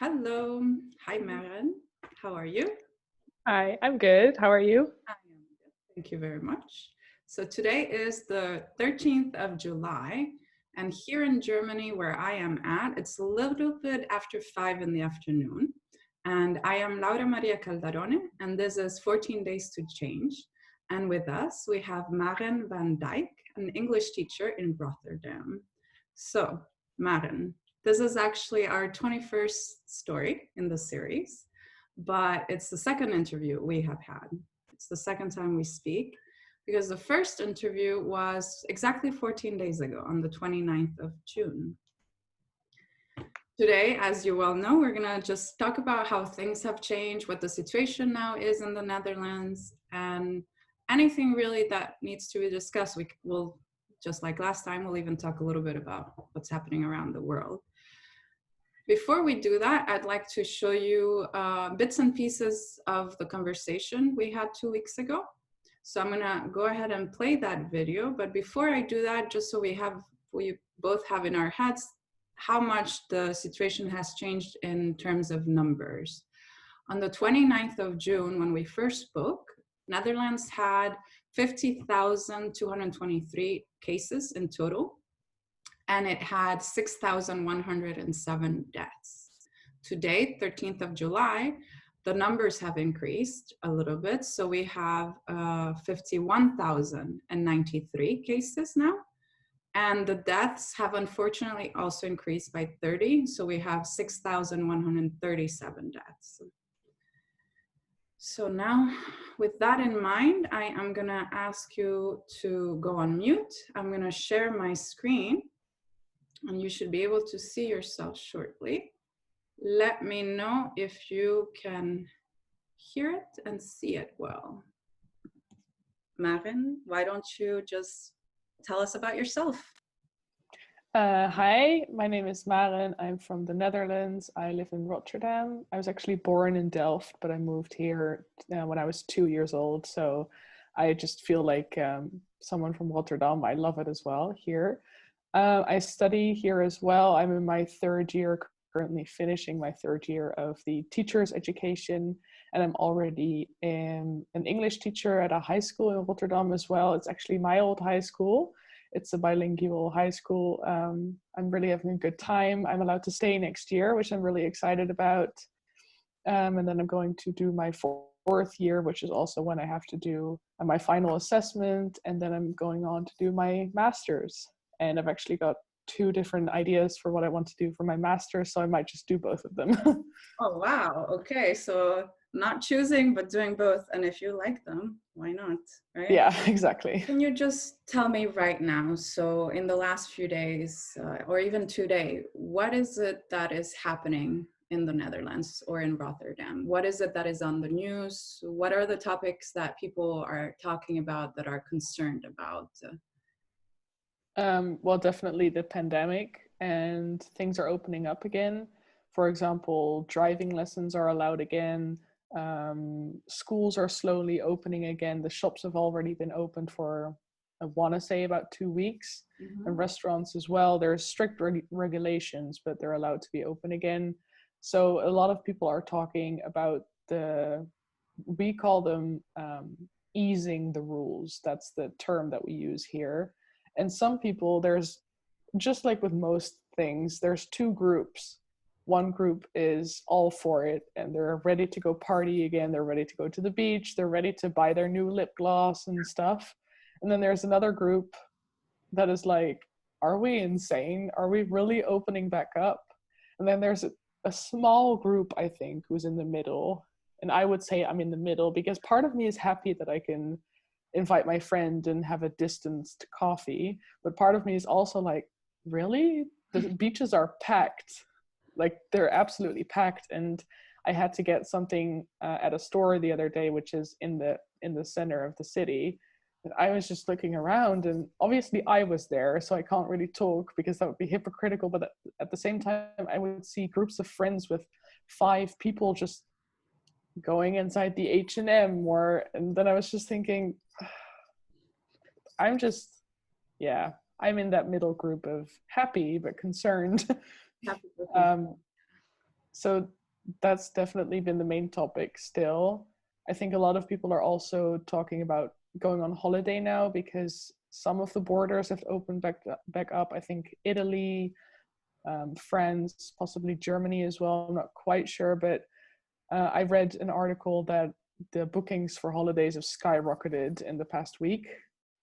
Hello. Hi, Maren. How are you? Hi, I'm good. How are you? I am good. Thank you very much. So today is the 13th of July, and here in Germany, where I am at, it's a little bit after 5 in the afternoon. And I am Laura Maria Caldarone, and this is 14 Days to Change. And with us, we have Maren van Dijk, an English teacher in Rotterdam. So, Maren, this is actually our 21st story in the series, but it's the second interview we have had. It's the second time we speak because the first interview was exactly 14 days ago on the 29th of June. Today, as you well know, we're going to just talk about how things have changed, what the situation now is in the Netherlands, and anything really that needs to be discussed. We will, just like last time, we'll even talk a little bit about what's happening around the world. Before we do that, I'd like to show you bits and pieces of the conversation we had 2 weeks ago. So I'm gonna go ahead and play that video. But before I do that, just so we both have in our heads how much the situation has changed in terms of numbers. On the 29th of June, when we first spoke, Netherlands had 50,223 cases in total, and it had 6,107 deaths. Today, 13th of July, the numbers have increased a little bit. So we have 51,093 cases now. And the deaths have unfortunately also increased by 30. So we have 6,137 deaths. So now, with that in mind, I am gonna ask you to go on mute. I'm gonna share my screen and you should be able to see yourself shortly. Let me know if you can hear it and see it well. Maren, why don't you just tell us about yourself? Hi, my name is Maren. I'm from the Netherlands. I live in Rotterdam. I was actually born in Delft, but I moved here when I was 2 years old. So I just feel like someone from Rotterdam. I love it as well here. I study here as well. I'm in my third year, currently finishing my third year of the teacher's education. And I'm already an English teacher at a high school in Rotterdam as well. It's actually my old high school. It's a bilingual high school. I'm really having a good time. I'm allowed to stay next year, which I'm really excited about. And then I'm going to do my fourth year, which is also when I have to do my final assessment. And then I'm going on to do my master's. And I've actually got two different ideas for what I want to do for my master's, so I might just do both of them. Oh, wow. Okay. So not choosing, but doing both. And if you like them, why not? Right? Yeah, exactly. Can you just tell me right now, so in the last few days, or even today, what is it that is happening in the Netherlands or in Rotterdam? What is it that is on the news? What are the topics that people are talking about that are concerned about? Well, definitely the pandemic, and things are opening up again. For example, driving lessons are allowed again. Schools are slowly opening again. The shops have already been opened for, I want to say, about 2 weeks. And restaurants as well. There's strict regulations, but they're allowed to be open again. So a lot of people are talking about we call them easing the rules. That's the term that we use here. And some people, there's, just like with most things, there's two groups. One group is all for it and they're ready to go party again. They're ready to go to the beach. They're ready to buy their new lip gloss and stuff. And then there's another group that is like, are we insane? Are we really opening back up? And then there's a small group, I think, who's in the middle. And I would say I'm in the middle because part of me is happy that I can invite my friend and have a distanced coffee. But part of me is also like, really? The beaches are packed. Like, they're absolutely packed. And I had to get something at a store the other day, which is in the center of the city. And I was just looking around, and obviously I was there, so I can't really talk because that would be hypocritical. But at the same time, I would see groups of friends with 5 people just going inside the H&M, and then I was just thinking, I'm in that middle group of happy but concerned. So that's definitely been the main topic still. I think a lot of people are also talking about going on holiday now because some of the borders have opened back up. I think Italy, France, possibly Germany as well. I'm not quite sure, but I read an article that the bookings for holidays have skyrocketed in the past week.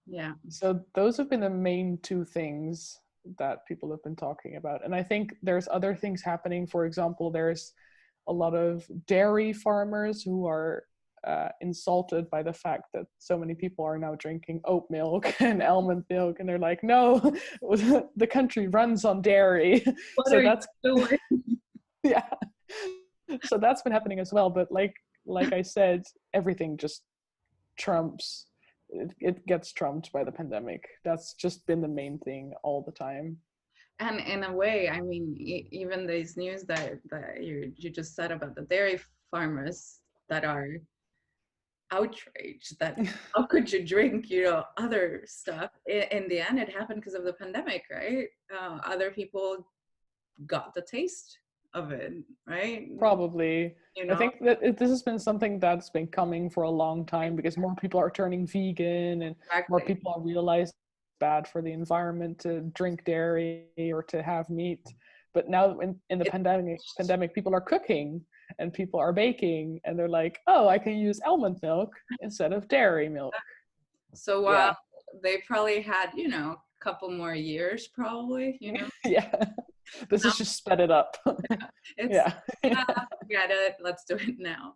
Yeah. So those have been the main two things that people have been talking about. And I think there's other things happening. For example, there's a lot of dairy farmers who are insulted by the fact that so many people are now drinking oat milk and almond milk, and they're like, no, the country runs on dairy. What So are you that's doing? yeah. So that's been happening as well. But like I said, everything just trumps. It gets trumped by the pandemic. That's just been the main thing all the time. And in a way, I mean, even these news that you just said about the dairy farmers that are outraged that how could you drink, you know, other stuff. In the end, it happened because of the pandemic, right? Other people got the taste of it, right? Probably. You I know, think that this has been something that's been coming for a long time because more people are turning vegan and more exactly. people are realizing it's bad for the environment to drink dairy or to have meat. But now in the It, pandemic, people are cooking and people are baking and they're like, oh, I can use almond milk instead of dairy milk. so Yeah. they probably had, you know, a couple more years, probably, you know. Yeah. This Now is just sped it up. it's Yeah. yeah, forget it. Let's do it now.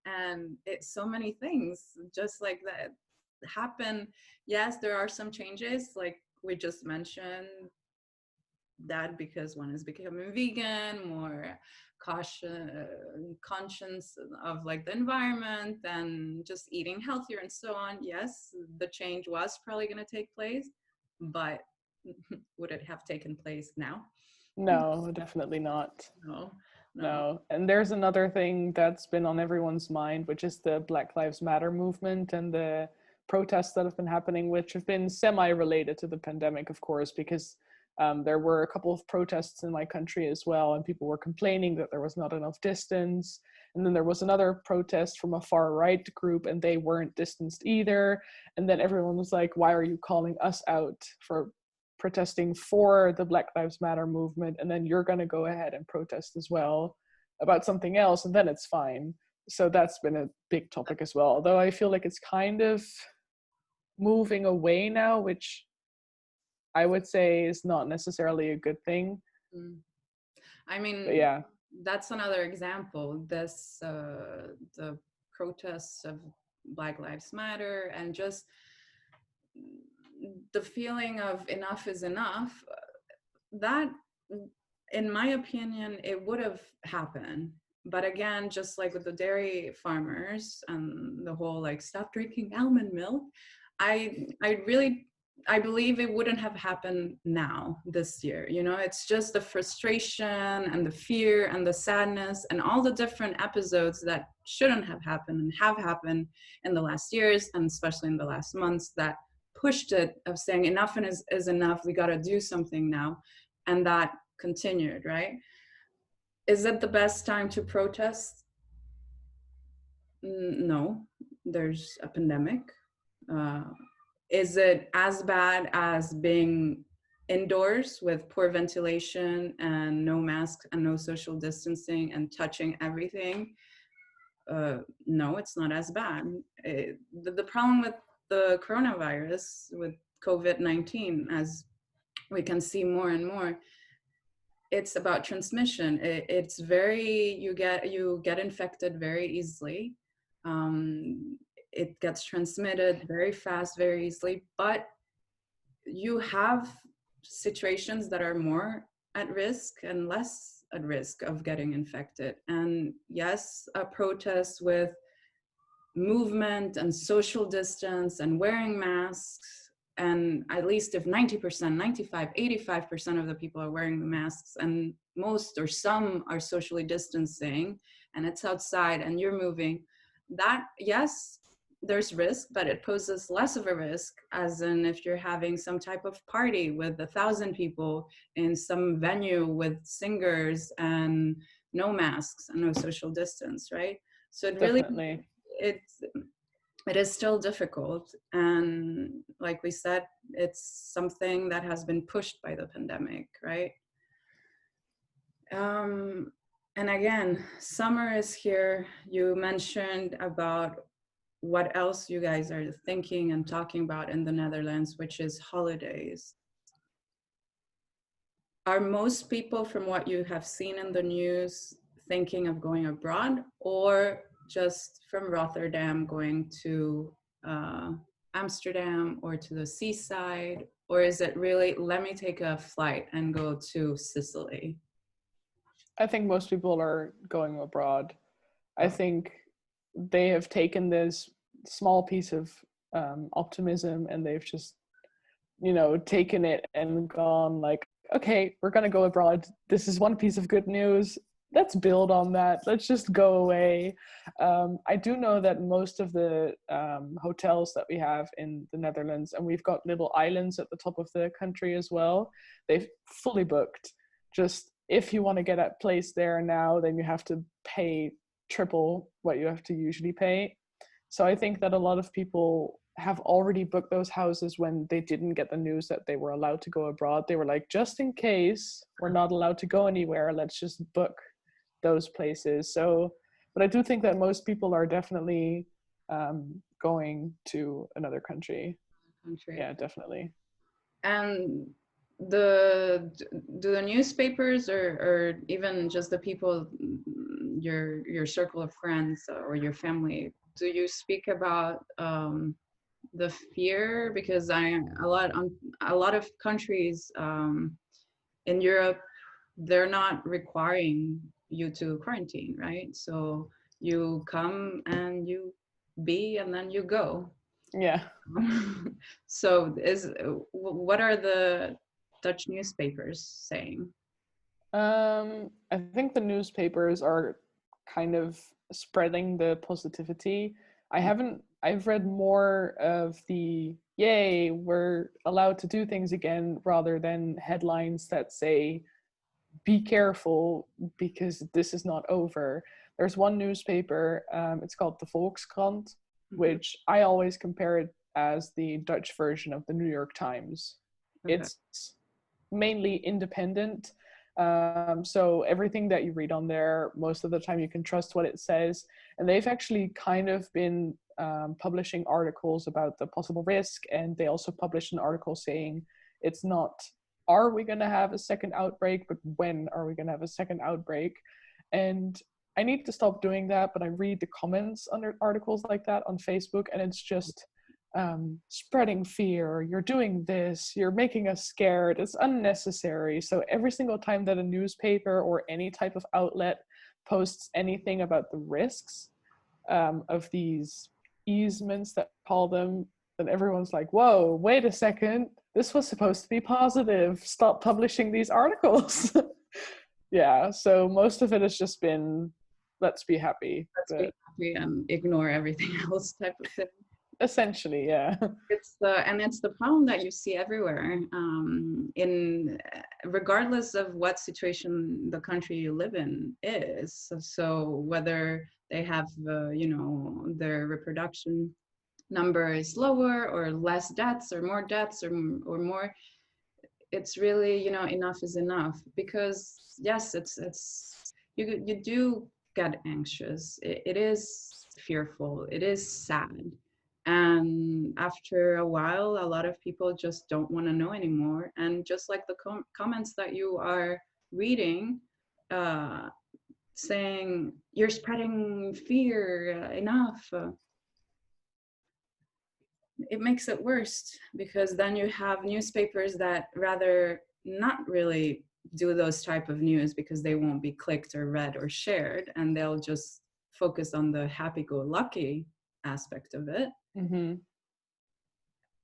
And it's so many things just like that happen. Yes, there are some changes, like we just mentioned, that because one is becoming vegan, more conscious of like the environment and just eating healthier and so on. Yes, the change was probably going to take place, but would it have taken place now? No, definitely not. No, no. No. And there's another thing that's been on everyone's mind, which is the Black Lives Matter movement and the protests that have been happening, which have been semi-related to the pandemic, of course, because there were a couple of protests in my country as well, and people were complaining that there was not enough distance. And then there was another protest from a far right group, and they weren't distanced either. And then everyone was like, why are you calling us out for protesting for the Black Lives Matter movement, and then you're going to go ahead and protest as well about something else, and then it's fine. So that's been a big topic as well, although I feel like it's kind of moving away now, which I would say is not necessarily a good thing. I But mean, yeah. that's another example. This the protests of Black Lives Matter and just the feeling of enough is enough, that in my opinion it would have happened. But again, just like with the dairy farmers and the whole like stop drinking almond milk, I believe it wouldn't have happened now this year. You know, it's just the frustration and the fear and the sadness and all the different episodes that shouldn't have happened and have happened in the last years, and especially in the last months, that pushed it of saying enough is enough, we got to do something now. And that continued, right? Is it the best time to protest? No, there's a pandemic. uh, is it as bad as being indoors with poor ventilation and no masks and no social distancing and touching everything? No, it's not as bad. The problem with the coronavirus, with COVID-19, as we can see more and more, it's about transmission. It's very, you get infected very easily. It gets transmitted very fast, very easily, but you have situations that are more at risk and less at risk of getting infected. And yes, a protest with movement and social distance and wearing masks, and at least if 90%, 95, 85% of the people are wearing the masks, and most or some are socially distancing, and it's outside and you're moving, that, yes, there's risk, but it poses less of a risk as in if you're having some type of party with 1,000 people in some venue with singers and no masks and no social distance, right? So it really, Definitely. it's, it is still difficult. And like we said, it's something that has been pushed by the pandemic, right? Um, and again, summer is here. You mentioned about what else you guys are thinking and talking about in the Netherlands, which is holidays. Are most people, from what you have seen in the news, thinking of going abroad, or just from Rotterdam going to Amsterdam or to the seaside? Or is it really, let me take a flight and go to Sicily? I think most people are going abroad. I think they have taken this small piece of optimism and they've just, taken it and gone like, okay, we're going to go abroad. This is one piece of good news. Let's build on that. Let's just go away. I do know that most of the hotels that we have in the Netherlands, and we've got little islands at the top of the country as well, they've fully booked. Just if you want to get a place there now, then you have to pay triple what you have to usually pay. So I think that a lot of people have already booked those houses when they didn't get the news that they were allowed to go abroad. They were like, just in case we're not allowed to go anywhere, let's just book those places. So, but I do think that most people are definitely going to another country. Yeah, definitely. And the do the newspapers or even just the people, your circle of friends or your family, do you speak about the fear? Because a lot of countries in Europe, they're not requiring you to quarantine, right? So you come and you be and then you go. Yeah. So what are the Dutch newspapers saying? I think the newspapers are kind of spreading the positivity. I've read more of the yay, we're allowed to do things again, rather than headlines that say, be careful because this is not over. There's one newspaper, it's called the Volkskrant, which I always compare it as the Dutch version of the New York Times. Okay. It's mainly independent. So everything that you read on there, most of the time you can trust what it says. And they've actually kind of been publishing articles about the possible risk. And they also published an article saying it's not, are we going to have a second outbreak, but when are we going to have a second outbreak? And I need to stop doing that, but I read the comments under articles like that on Facebook, and it's just spreading fear, you're doing this, you're making us scared, it's unnecessary. So every single time that a newspaper or any type of outlet posts anything about the risks of these easements that call them, then everyone's like, whoa, wait a second, this was supposed to be positive, stop publishing these articles. Yeah, so most of it has just been, let's be happy. Let's be happy and ignore everything else type of thing. Essentially, yeah. It's the problem that you see everywhere, in regardless of what situation the country you live in is. So whether they have their reproduction number is lower or less deaths or more deaths or more, it's really, enough is enough. Because yes, it's you do get anxious. It is fearful. It is sad. And after a while, a lot of people just don't want to know anymore. And just like the comments that you are reading, saying you're spreading fear, enough, it makes it worse, because then you have newspapers that rather not really do those type of news because they won't be clicked or read or shared, and they'll just focus on the happy-go-lucky aspect of it. Mm-hmm.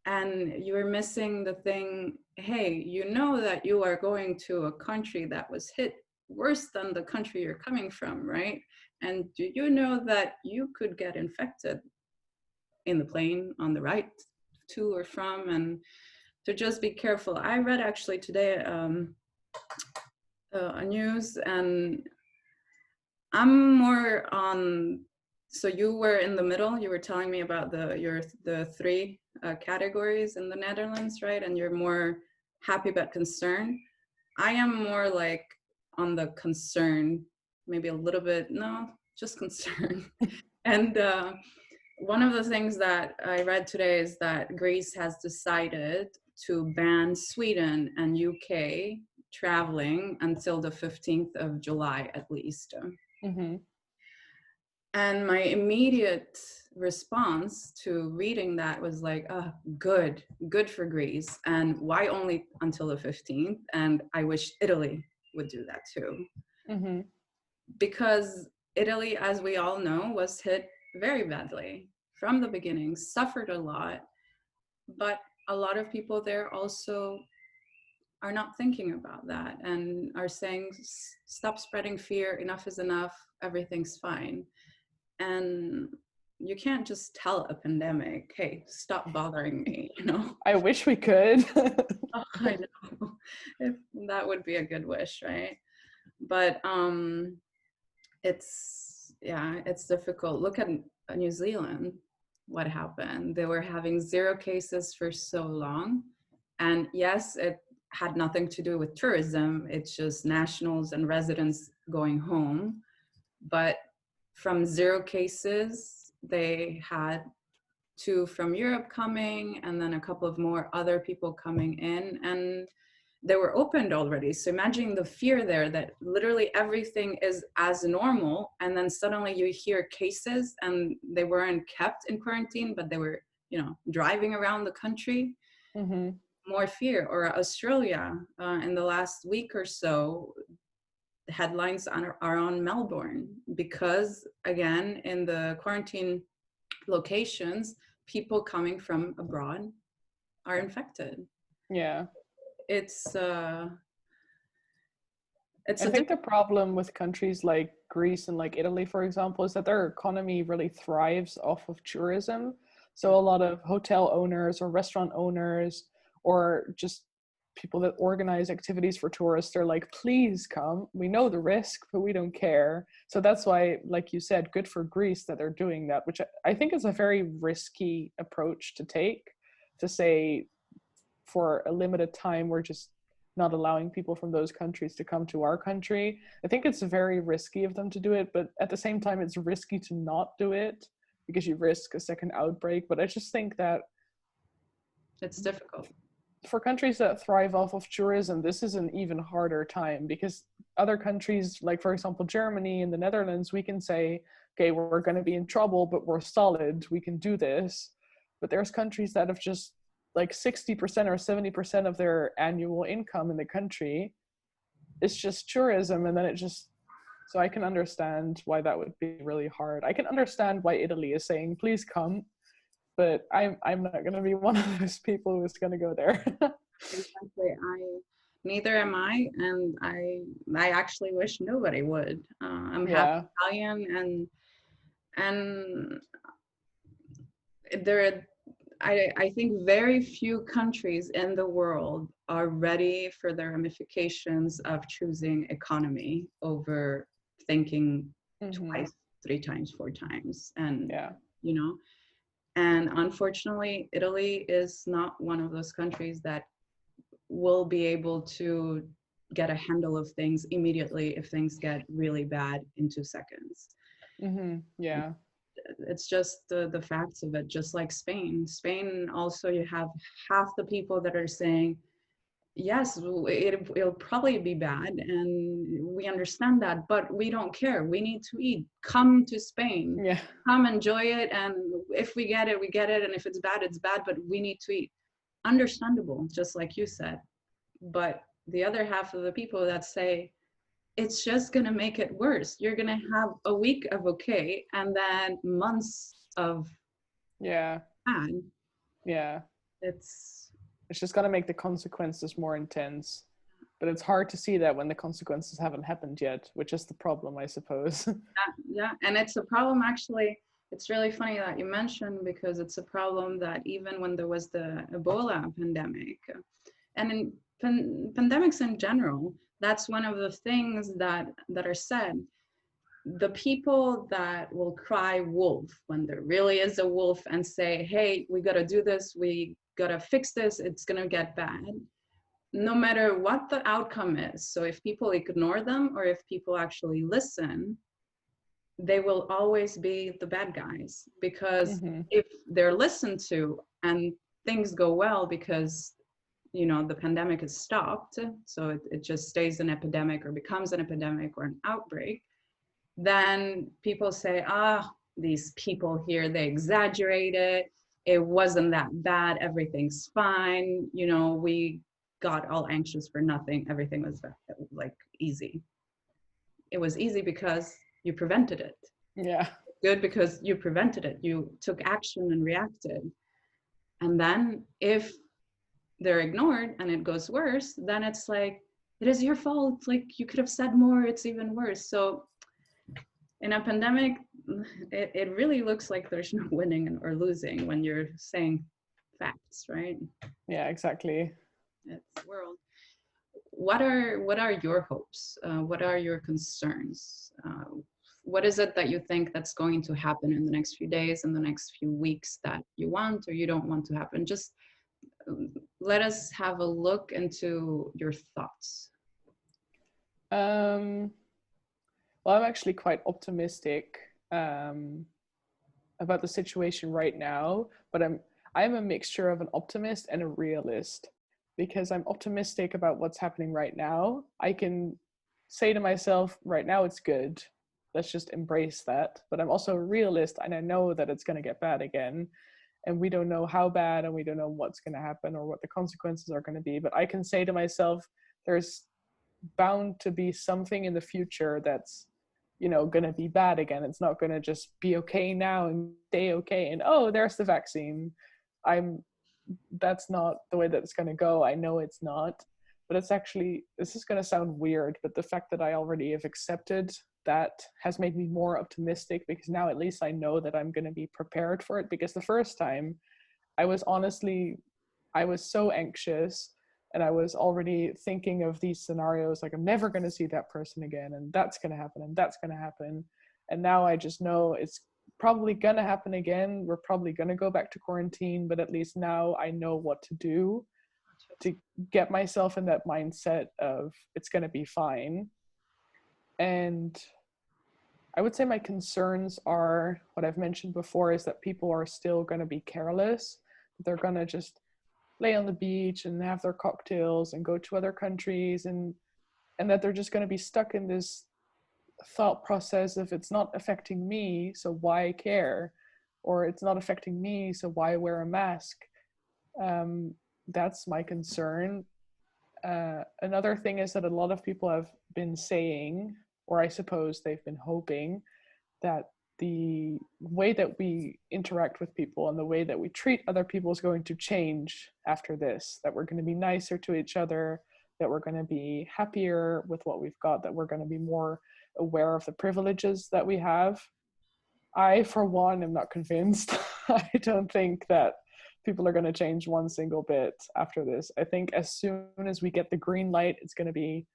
And you're missing the thing, hey, you know that you are going to a country that was hit worse than the country you're coming from, right? And do you know that you could get infected in the plane on the right to or from? And to just be careful. I read actually today a news, and I'm more on, so you were in the middle. You were telling me about the three categories in the Netherlands, right? And you're more happy but concerned. I am more like on the concern, maybe a little bit, no, just concern. And one of the things that I read today is that Greece has decided to ban Sweden and UK traveling until the 15th of July at least. Mm-hmm. And my immediate response to reading that was like, oh, good for Greece. And why only until the 15th? And I wish Italy would do that too. Mm-hmm. Because Italy, as we all know, was hit very badly from the beginning, suffered a lot. But a lot of people there also are not thinking about that and are saying, stop spreading fear, enough is enough, everything's fine. And you can't just tell a pandemic, hey, stop bothering me, you know? I wish we could. Oh, I know. If that would be a good wish, right? But it's difficult. Look at New Zealand, what happened. They were having 0 cases for so long. And yes, it had nothing to do with tourism. It's just nationals and residents going home. But from 0 cases, they had 2 from Europe coming, and then a couple of more other people coming in, and they were opened already. So imagine the fear there that literally everything is as normal, and then suddenly you hear cases, and they weren't kept in quarantine, but they were, driving around the country. Mm-hmm. More fear. Or Australia, in the last week or so, headlines are on Melbourne because, again, in the quarantine locations, people coming from abroad are infected. Yeah. It's I think the problem with countries like Greece and like Italy, for example, is that their economy really thrives off of tourism. So a lot of hotel owners or restaurant owners or just people that organize activities for tourists, they're like, please come. We know the risk, but we don't care. So that's why, like you said, good for Greece that they're doing that, which I think is a very risky approach to take, to say for a limited time, we're just not allowing people from those countries to come to our country. I think it's very risky of them to do it, but at the same time, it's risky to not do it because you risk a second outbreak. But I just think that it's difficult. For countries that thrive off of tourism, this is an even harder time because other countries, like for example, Germany and the Netherlands, we can say, okay, we're going to be in trouble, but we're solid, we can do this. But there's countries that have just like 60% or 70% of their annual income in the country is just tourism. And then so I can understand why that would be really hard. I can understand why Italy is saying, please come, but I'm not going to be one of those people who's going to go there. Exactly. Neither am I, and I actually wish nobody would. I'm half Italian, and I think very few countries in the world are ready for the ramifications of choosing economy over thinking twice, 3 times, 4 times, and and unfortunately, Italy is not one of those countries that will be able to get a handle of things immediately if things get really bad in 2 seconds. Yeah. It's just the facts of it, just like Spain. Spain also, you have half the people that are saying, yes, it'll probably be bad, and we understand that, but we don't care. We need to eat. Come to Spain. Yeah. Come enjoy it, and if we get it, we get it, and if it's bad, it's bad, but we need to eat. Understandable, just like you said. But the other half of the people that say, it's just going to make it worse. You're going to have a week of okay, and then months of bad. Yeah. It's just going to make the consequences more intense. But it's hard to see that when the consequences haven't happened yet, which is the problem, I suppose. Yeah. And it's a problem, actually. It's really funny that you mentioned, because it's a problem that even when there was the Ebola pandemic, and in pandemics in general, that's one of the things that are said. the people that will cry wolf when there really is a wolf and say, hey, we got to do this, we got to fix this, it's going to get bad, no matter what the outcome is. So if people ignore them or if people actually listen, they will always be the bad guys. Because if they're listened to and things go well, because the pandemic is stopped, so it just stays an epidemic or becomes an epidemic or an outbreak, then people say, these people here, they exaggerated. It wasn't that bad. Everything's fine. We got all anxious for nothing. Everything was like easy. It was easy because you prevented it. Yeah. Good because you prevented it. You took action and reacted. And then if they're ignored and it goes worse, then it's like, it is your fault. Like, you could have said more. It's even worse. So in a pandemic, it really looks like there's no winning or losing when you're saying facts, right? Yeah, exactly. It's the world. What are your hopes? What are your concerns? What is it that you think that's going to happen in the next few days, in the next few weeks, that you want or you don't want to happen? Just let us have a look into your thoughts. Well, I'm actually quite optimistic about the situation right now, but I'm a mixture of an optimist and a realist, because I'm optimistic about what's happening right now. I can say to myself, right now it's good. Let's just embrace that. But I'm also a realist, and I know that it's going to get bad again. And we don't know how bad, and we don't know what's going to happen or what the consequences are going to be. But I can say to myself, there's bound to be something in the future that's going to be bad again. It's not going to just be okay now and stay okay and there's the vaccine. That's not the way that it's going to go. I know it's not, but it's actually, this is going to sound weird, but the fact that I already have accepted that has made me more optimistic, because now at least I know that I'm going to be prepared for it. Because the first time I was so anxious, and I was already thinking of these scenarios, like, I'm never going to see that person again, and that's going to happen, and that's going to happen. And now I just know it's probably going to happen again. We're probably going to go back to quarantine, but at least now I know what to do to get myself in that mindset of it's going to be fine. And I would say my concerns are what I've mentioned before, is that people are still going to be careless. They're going to just lay on the beach and have their cocktails and go to other countries, and that they're just going to be stuck in this thought process of, it's not affecting me, so why care? Or it's not affecting me, so why wear a mask? That's my concern. Another thing is that a lot of people have been saying, or I suppose they've been hoping, that the way that we interact with people and the way that we treat other people is going to change after this, that we're going to be nicer to each other, that we're going to be happier with what we've got, that we're going to be more aware of the privileges that we have. I, for one, am not convinced. I don't think that people are going to change one single bit after this. I think as soon as we get the green light, it's going to be,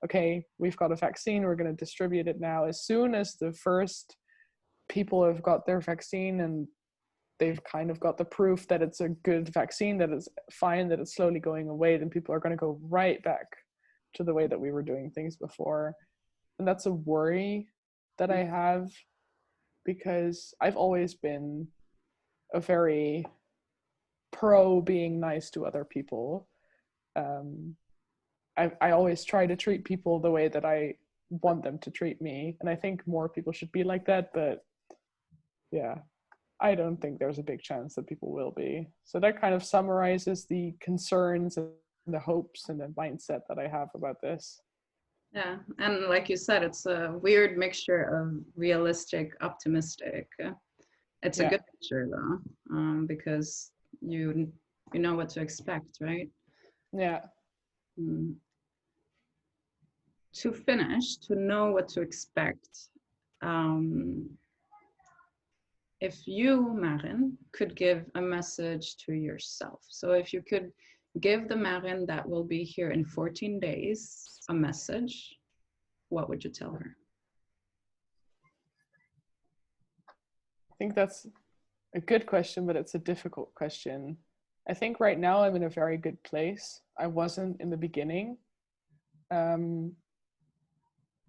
okay, we've got a vaccine, we're going to distribute it now. As soon as the first people have got their vaccine and they've kind of got the proof that it's a good vaccine, that it's fine, that it's slowly going away, then people are going to go right back to the way that we were doing things before. And that's a worry that I have, because I've always been a very pro being nice to other people. I always try to treat people the way that I want them to treat me, and I think more people should be like that. But yeah, I don't think there's a big chance that people will be. So that kind of summarizes the concerns and the hopes and the mindset that I have about this. Yeah, and like you said, it's a weird mixture of realistic, optimistic. It's a good mixture though, because you know what to expect, right? Yeah. To finish, to know what to expect. If you, Maren, could give a message to yourself. So if you could give the Maren that will be here in 14 days a message, what would you tell her? think that's a good question, but it's a difficult question. I think right now I'm in a very good place. I wasn't in the beginning. Um,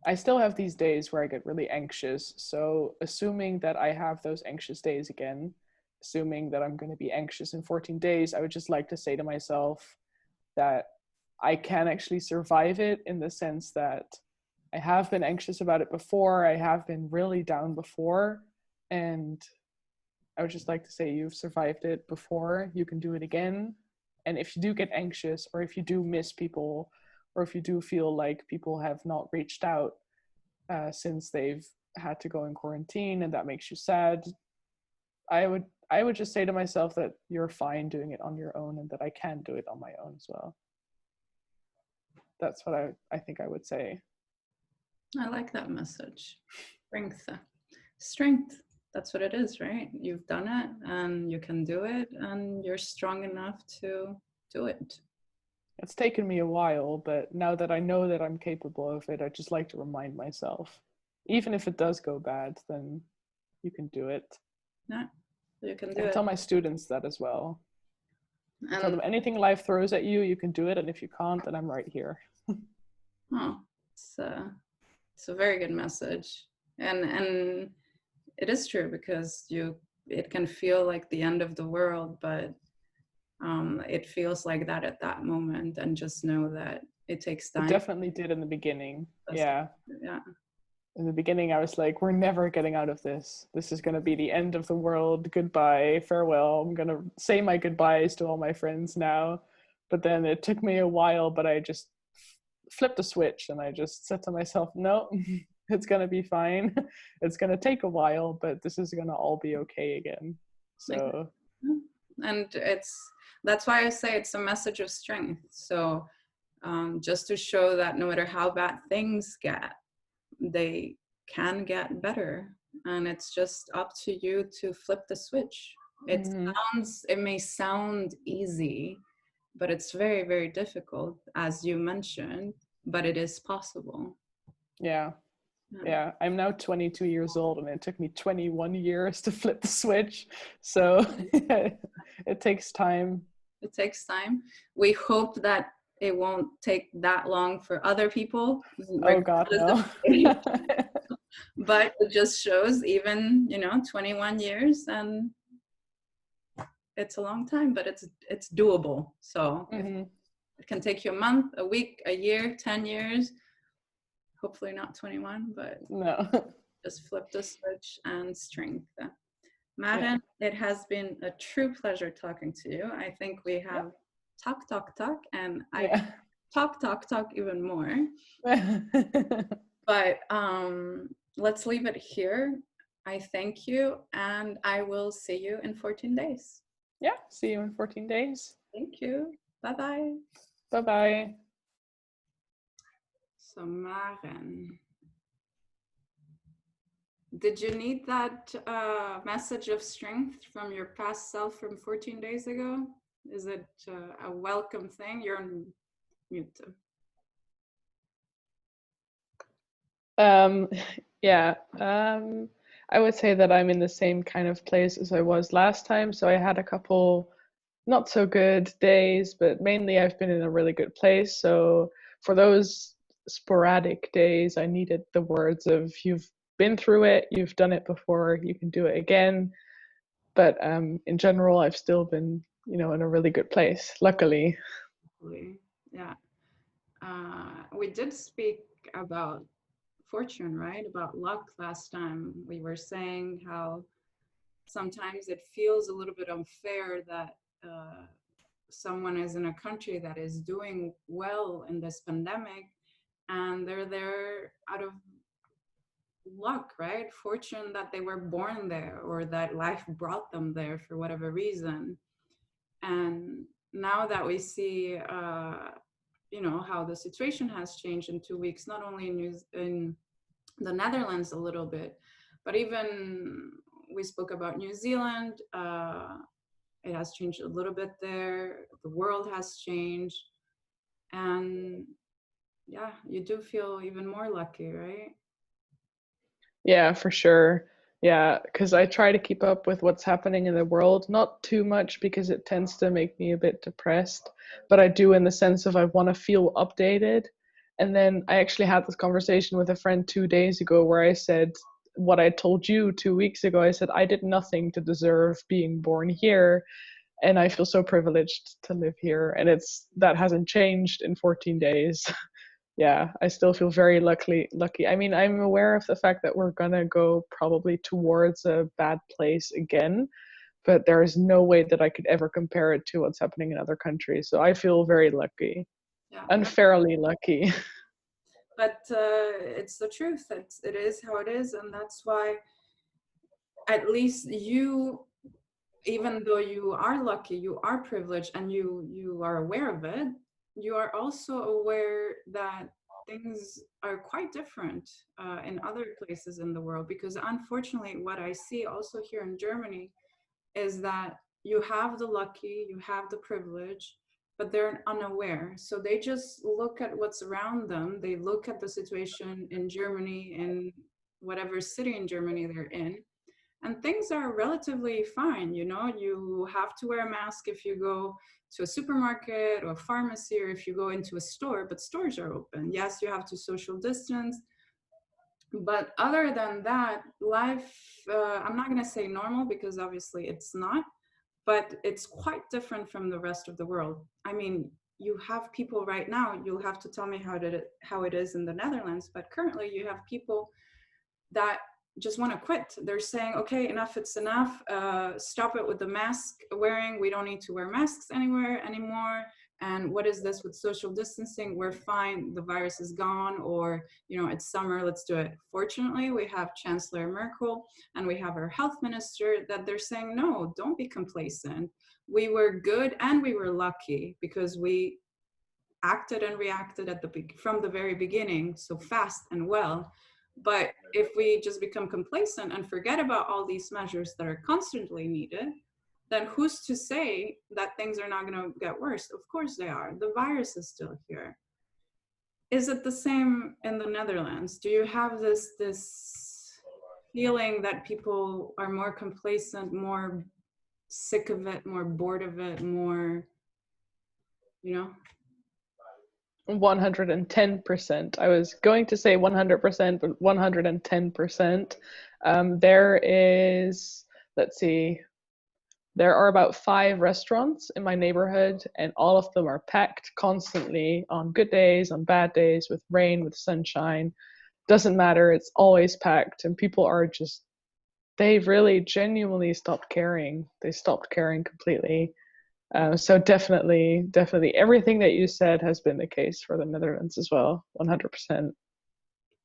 I still have these days where I get really anxious. So, assuming that I have those anxious days again, assuming that I'm going to be anxious in 14 days, I would just like to say to myself that I can actually survive it, in the sense that I have been anxious about it before. I have been really down before. And I would just like to say, you've survived it before. You can do it again. And if you do get anxious, or if you do miss people, or if you do feel like people have not reached out since they've had to go in quarantine, and that makes you sad, I would just say to myself that you're fine doing it on your own, and that I can do it on my own as well. That's what I think I would say. I like that message. Strength. Strength. That's what it is, right? You've done it and you can do it, and you're strong enough to do it. It's taken me a while, but now that I know that I'm capable of it, I just like to remind myself, even if it does go bad, then you can do it. Yeah, you can do I it. tell my students that as well. I tell And them, anything life throws at you, you can do it, and if you can't, then I'm right here. oh, it's a very good message, and it is true, because it can feel like the end of the world, but it feels like that at that moment, and just know that it takes It time. definitely did in the beginning. Yeah. Yeah. In the beginning, I was like, we're never getting out of this. This is going to be the end of the world. Goodbye, farewell. I'm going to say my goodbyes to all my friends now. But then it took me a while, but I just flipped a switch, and I just said to myself, no, it's going to be fine. It's going to take a while, but this is going to all be okay again. So, and that's why I say it's a message of strength. So just to show that no matter how bad things get, they can get better, and it's just up to you to flip the switch. It may sound easy, but it's very, very difficult, as you mentioned, but it is possible. yeah. I'm now 22 years old, and it took me 21 years to flip the switch. So it takes time. It takes time. We hope that it won't take that long for other people. Oh God, no. But it just shows, even 21 years, and it's a long time, but it's doable. So if it can take you a month, a week, a year, 10 years, hopefully not 21, but no. Just flip the switch and strength. Maren, it has been a true pleasure talking to you. I think we have talk, and I talk even more. But let's leave it here. I thank you, and I will see you in 14 days. Yeah, see you in 14 days. Thank you. Bye-bye. Bye-bye. So Maren, did you need that message of strength from your past self from 14 days ago? Is it a welcome thing? You're on mute. Yeah. I would say that I'm in the same kind of place as I was last time. So I had a couple not so good days, but mainly I've been in a really good place. So for those sporadic days, I needed the words of, you've been through it, you've done it before, you can do it again. But in general, I've still been, in a really good place, luckily. Yeah. We did speak about fortune, right? About luck last time. We were saying how sometimes it feels a little bit unfair that someone is in a country that is doing well in this pandemic, and they're there out of luck, right? Fortune that they were born there, or that life brought them there for whatever reason. And now that we see how the situation has changed in 2 weeks, not only in the Netherlands a little bit, but even we spoke about New Zealand. It has changed a little bit there. The world has changed. And yeah, you do feel even more lucky, right? Yeah, for sure. Yeah, because I try to keep up with what's happening in the world, not too much because it tends to make me a bit depressed, but I do in the sense of I want to feel updated. And then I actually had this conversation with a friend 2 days ago where I said what I told you 2 weeks ago. I said I did nothing to deserve being born here, and I feel so privileged to live here. And it's that hasn't changed in 14 days. Yeah, I still feel very lucky. I mean, I'm aware of the fact that we're gonna go probably towards a bad place again, but there is no way that I could ever compare it to what's happening in other countries. So I feel very lucky, Yeah, unfairly lucky. but it's the truth. It is how it is, and that's why at least you, even though you are lucky, you are privileged, and you are aware of it, you are also aware that things are quite different in other places in the world. Because unfortunately, what I see also here in Germany is that you have the lucky, you have the privilege, but they're unaware. So they just look at what's around them. They look at the situation in Germany, in whatever city in Germany they're in, and things are relatively fine. You know, you have to wear a mask if you go to a supermarket or a pharmacy, or if you go into a store, but stores are open. Yes, you have to social distance, but other than that, life, I'm not going to say normal because obviously it's not, but it's quite different from the rest of the world. I mean, you have people right now, you'll have to tell me how it is in the Netherlands, but currently you have people that just want to quit. They're saying, okay, enough, it's enough. Stop it with the mask wearing. We don't need to wear masks anywhere anymore. And what is this with social distancing? We're fine. The virus is gone, or, you know, it's summer, let's do it. Fortunately, we have Chancellor Merkel and we have our health minister that they're saying, no, don't be complacent. We were good and we were lucky because we acted and reacted from the very beginning so fast and well. But if we just become complacent and forget about all these measures that are constantly needed, then who's to say that things are not going to get worse? Of course they are. The virus is still here. Is it the same in the Netherlands? Do you have this feeling that people are more complacent, more sick of it, more bored of it, more, you know? 110%. I was going to say 100%, but 110%. There is, let's see, there are about 5 restaurants in my neighborhood, and all of them are packed constantly on good days, on bad days, with rain, with sunshine. Doesn't matter, it's always packed, and people are just, they've really genuinely stopped caring. They stopped caring completely. So definitely everything that you said has been the case for the Netherlands as well, 100%.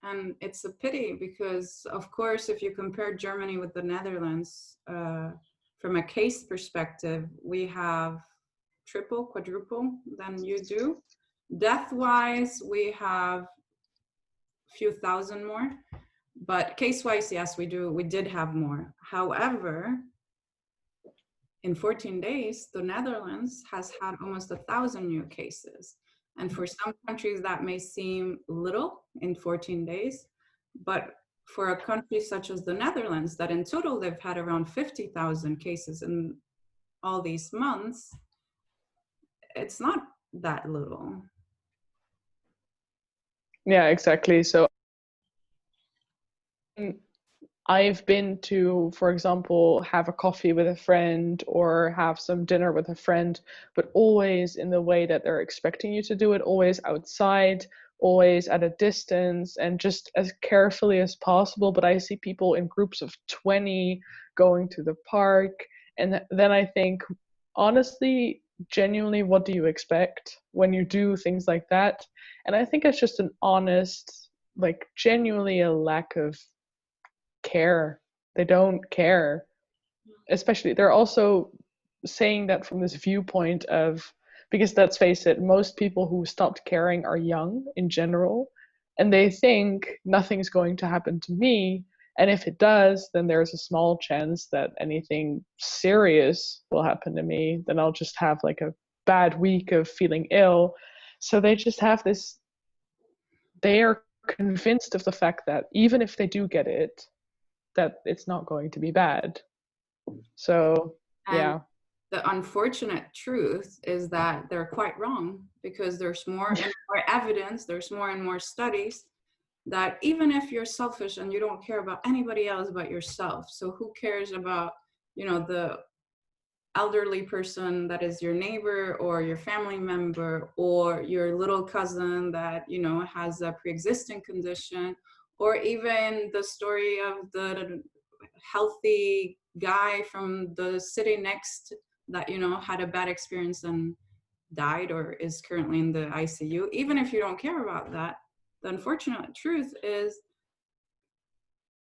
And it's a pity because, of course, if you compare Germany with the Netherlands, from a case perspective, we have triple, quadruple than you do. Death-wise, we have a few thousand more. But case-wise, yes, we did have more. However, in 14 days, the Netherlands has had almost 1,000 new cases. And for some countries, that may seem little in 14 days. But for a country such as the Netherlands, that in total they've had around 50,000 cases in all these months, it's not that little. Yeah, exactly. So I've been to, for example, have a coffee with a friend or have some dinner with a friend, but always in the way that they're expecting you to do it, always outside, always at a distance, and just as carefully as possible. But I see people in groups of 20 going to the park. And then I think, honestly, genuinely, what do you expect when you do things like that? And I think it's just an honest, like, genuinely a lack of care. They don't care. Especially, they're also saying that from this viewpoint of, because let's face it, most people who stopped caring are young in general, and they think nothing's going to happen to me. And if it does, then there's a small chance that anything serious will happen to me. Then I'll just have like a bad week of feeling ill. So they just have this, they are convinced of the fact that even if they do get it, that it's not going to be bad. So And yeah. the unfortunate truth is that they're quite wrong, because there's more and more evidence, there's more and more studies that even if you're selfish and you don't care about anybody else but yourself, so who cares about, the elderly person that is your neighbor or your family member or your little cousin that, has a pre-existing condition, or even the story of the healthy guy from the city next that, had a bad experience and died or is currently in the ICU. Even if you don't care about that, the unfortunate truth is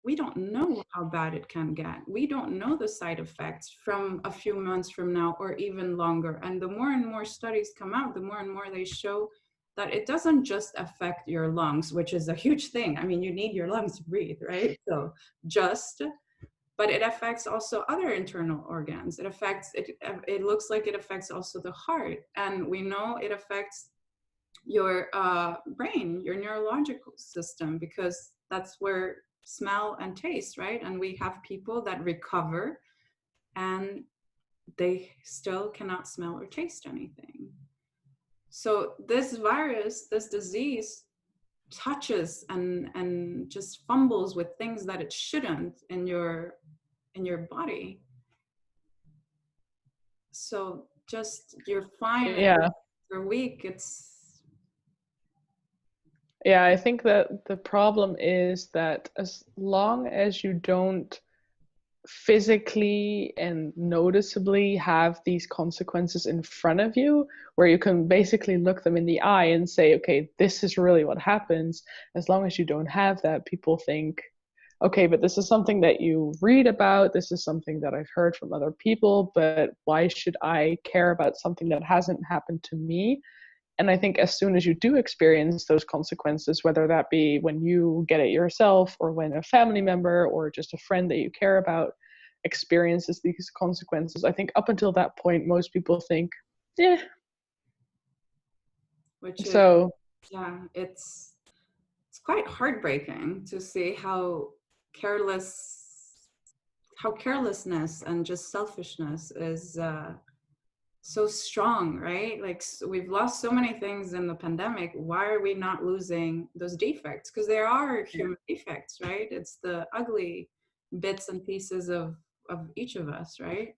we don't know how bad it can get. We don't know the side effects from a few months from now or even longer. And the more and more studies come out, the more and more they show that it doesn't just affect your lungs, which is a huge thing. I mean, you need your lungs to breathe, right? So but it affects also other internal organs. It looks like it affects also the heart. And we know it affects your brain, your neurological system, because that's where smell and taste, right? And we have people that recover and they still cannot smell or taste anything. So this virus, this disease touches and just fumbles with things that it shouldn't in your body. So just you're fine Yeah. for a week. Yeah, I think that the problem is that as long as you don't physically and noticeably have these consequences in front of you, where you can basically look them in the eye and say, okay, this is really what happens. As long as you don't have that, people think, okay, but this is something that you read about, this is something that I've heard from other people, but why should I care about something that hasn't happened to me? And I think as soon as you do experience those consequences, whether that be when you get it yourself or when a family member or just a friend that you care about experiences these consequences, I think up until that point, most people think, yeah. Which is, So yeah, it's quite heartbreaking to see how carelessness and just selfishness is so strong, right? Like we've lost so many things in the pandemic. Why are we not losing those defects? Because there are human defects, right? It's the ugly bits and pieces of each of us, right?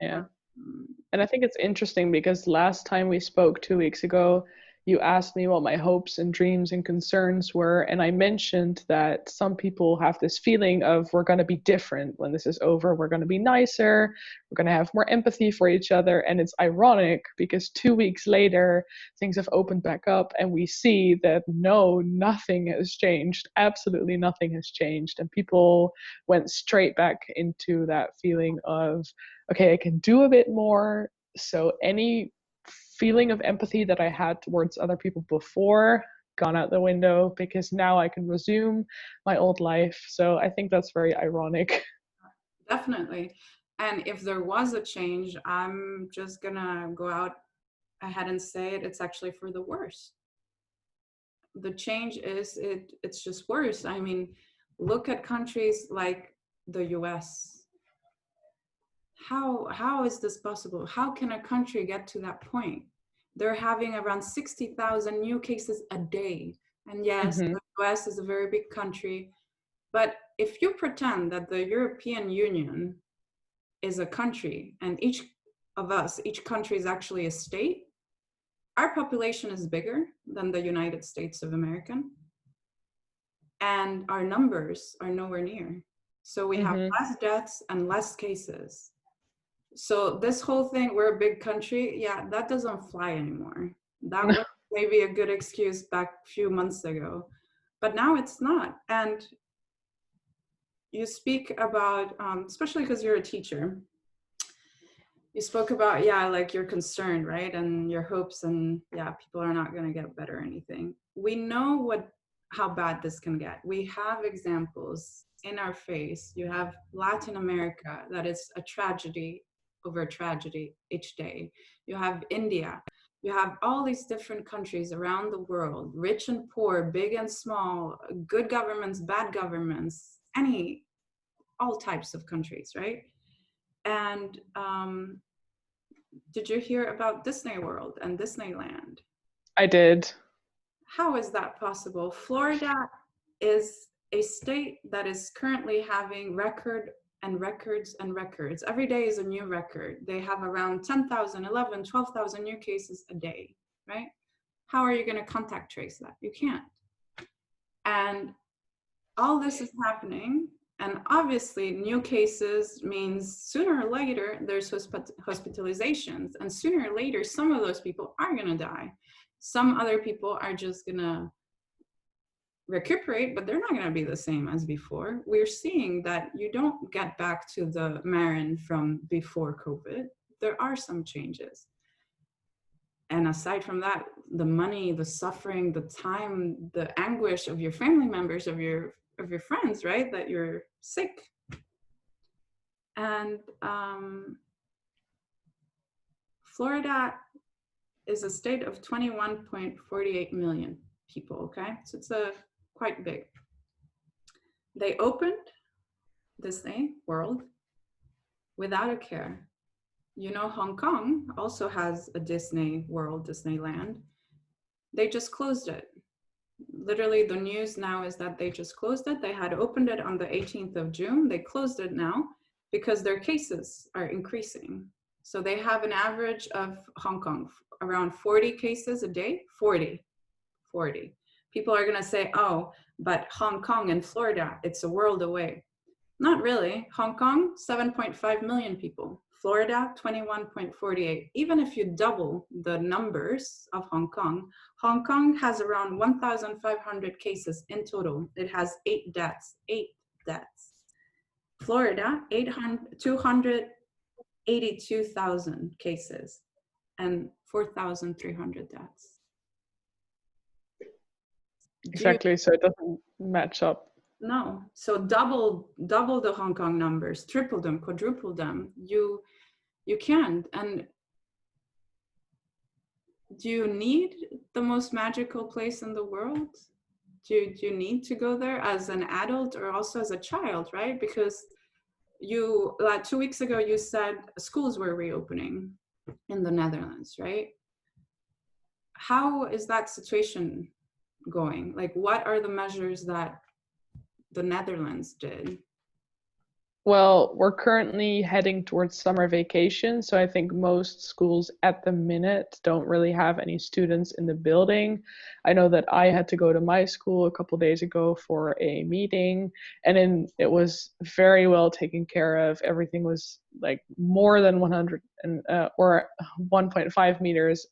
yeah. Um, And I think it's interesting because last time we spoke 2 weeks ago, you asked me what my hopes and dreams and concerns were. And I mentioned that some people have this feeling of we're going to be different when this is over. We're going to be nicer. We're going to have more empathy for each other. And it's ironic because 2 weeks later, things have opened back up and we see that no, nothing has changed. Absolutely nothing has changed. And people went straight back into that feeling of, okay, I can do a bit more. So any feeling of empathy that I had towards other people before gone out the window because now I can resume my old life. So I think that's very ironic. Definitely. And if there was a change, I'm just gonna go out ahead and say it's actually for the worse. The change is it's just worse. I mean, look at countries like the US. How is this possible? How can a country get to that point? They're having around 60,000 new cases a day. And yes, Mm-hmm. the US is a very big country, but if you pretend that the European Union is a country and each country is actually a state, our population is bigger than the United States of America, and our numbers are nowhere near. So we have Mm-hmm. less deaths and less cases. So this whole thing, we're a big country, yeah, that doesn't fly anymore. That was maybe a good excuse back a few months ago, but now it's not. And you speak about, especially because you're a teacher, you spoke about, yeah, like you're concerned, right? And your hopes, and yeah, people are not going to get better or anything. We know how bad this can get. We have examples in our face. You have Latin America, that is a tragedy over tragedy each day. You have India. You have all these different countries around the world, rich and poor, big and small, good governments, bad governments, any all types of countries, right? And did you hear about Disney World and Disneyland? I did. How is that possible? Florida is a state that is currently having record and records and records. Every day is a new record. They have around 10,000, 11, 12,000 new cases a day, right? How are you going to contact trace that? You can't. And all this is happening. And obviously, new cases means sooner or later there's hospitalizations. And sooner or later, some of those people are going to die. Some other people are just going to recuperate, but they're not going to be the same as before. We're seeing that you don't get back to the Maren from before COVID. There are some changes. And aside from that, the money, the suffering, the time, the anguish of your family members, of your friends, right? That you're sick. And Florida is a state of 21.48 million people, okay? So it's quite big. They opened Disney World without a care. You know, Hong Kong also has a Disney World, Disneyland. They just closed it. Literally, the news now is that they just closed it. They had opened it on the 18th of June. They closed it now because their cases are increasing. So they have an average of Hong Kong, around 40 cases a day, 40. People are gonna say, oh, but Hong Kong and Florida, it's a world away. Not really. Hong Kong, 7.5 million people. Florida, 21.48. Even if you double the numbers of Hong Kong has around 1,500 cases in total. It has 8 deaths. Florida, 282,000 cases and 4,300 deaths. Exactly, so it doesn't match up. No, so double the Hong Kong numbers, triple them, quadruple them. You can't. And do you need the most magical place in the world? Do you need to go there as an adult or also as a child, right? Because you, like 2 weeks ago, you said schools were reopening in the Netherlands, right? How is that situation going? Like, what are the measures that the Netherlands did? Well, we're currently heading towards summer vacation, so I think most schools at the minute don't really have any students in the building. I know that I had to go to my school a couple days ago for a meeting, and then it was very well taken care of. Everything was like more than 100 or 1.5 meters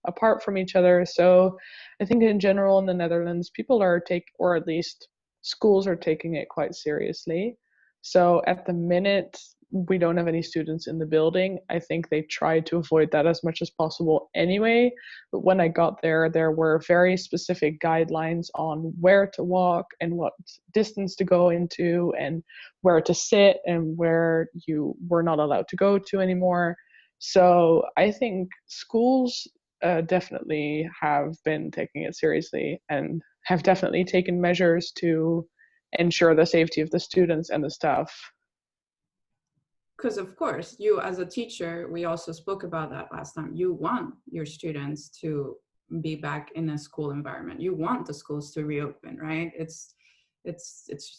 apart from each other. So I think in general in the Netherlands, people are or at least schools are taking it quite seriously. So at the minute, we don't have any students in the building. I think they tried to avoid that as much as possible anyway. But when I got there, there were very specific guidelines on where to walk and what distance to go into and where to sit and where you were not allowed to go to anymore. So I think schools definitely have been taking it seriously and have definitely taken measures to ensure the safety of the students and the staff. Because of course, you as a teacher, we also spoke about that last time, you want your students to be back in a school environment. You want the schools to reopen, right? It's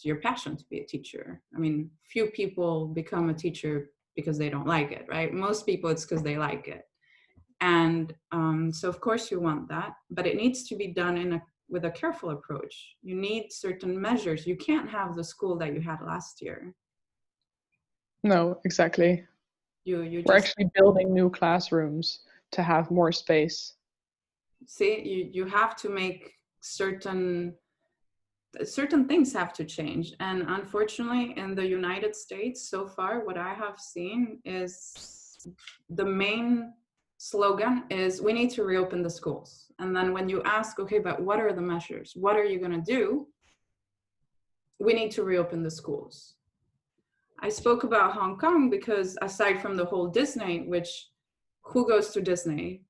your passion to be a teacher. I mean, few people become a teacher because they don't like it, right? Most people, it's because they like it. And so of course you want that, but it needs to be done with a careful approach. You need certain measures. You can't have the school that you had last year. No, exactly. We're actually building new classrooms to have more space. See, you have to make certain things have to change. And unfortunately, in the United States, so far, what I have seen is the main slogan is we need to reopen the schools. And then when you ask, okay, but what are the measures? What are you going to do? We need to reopen the schools. I spoke about Hong Kong because aside from the whole Disney, which who goes to Disney?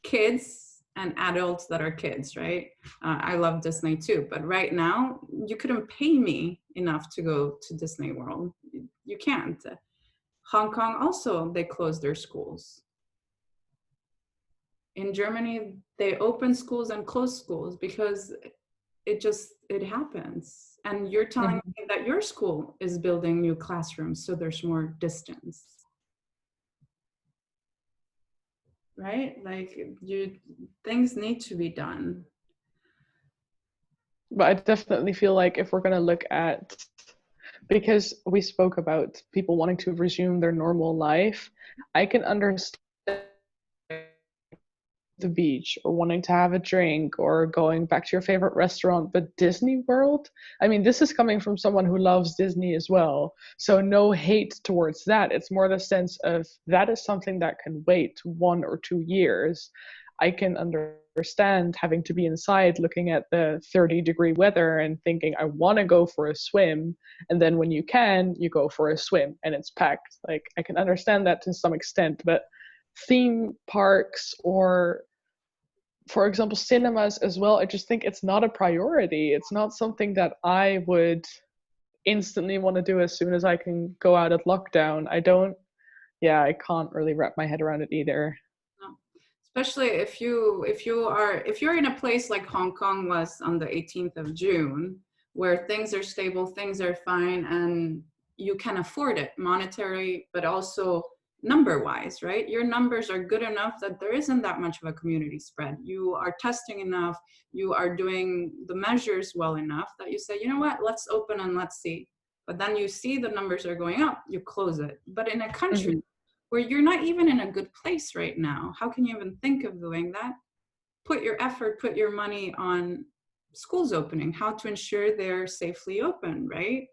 Kids and adults that are kids, right? I love Disney too, but right now you couldn't pay me enough to go to Disney World. You can't. Hong Kong also, they closed their schools. In Germany, they open schools and close schools because it happens. And you're telling Mhm. me that your school is building new classrooms, so there's more distance, right? Like things need to be done. But I definitely feel like if we're going to look at, because we spoke about people wanting to resume their normal life, I can understand the beach or wanting to have a drink or going back to your favorite restaurant. But Disney World, I mean, this is coming from someone who loves Disney as well, so no hate towards that. It's more the sense of that is something that can wait 1 or 2 years. I can understand having to be inside looking at the 30-degree weather and thinking I want to go for a swim, and then when you can, you go for a swim and it's packed. Like, I can understand that to some extent. But theme parks, or for example cinemas as well, I just think it's not a priority. It's not something that I would instantly want to do as soon as I can go out of lockdown. I don't, yeah, I can't really wrap my head around it either. No. Especially if you're in a place like Hong Kong was on the 18th of June, where things are stable, things are fine, and you can afford it monetary, but also number wise, right? Your numbers are good enough that there isn't that much of a community spread. You are testing enough, you are doing the measures well enough that you say, you know what, let's open and let's see. But then you see the numbers are going up, you close it. But in a country Mhm. where you're not even in a good place right now, how can you even think of doing that? Put your effort, put your money on schools opening, how to ensure they're safely open, right?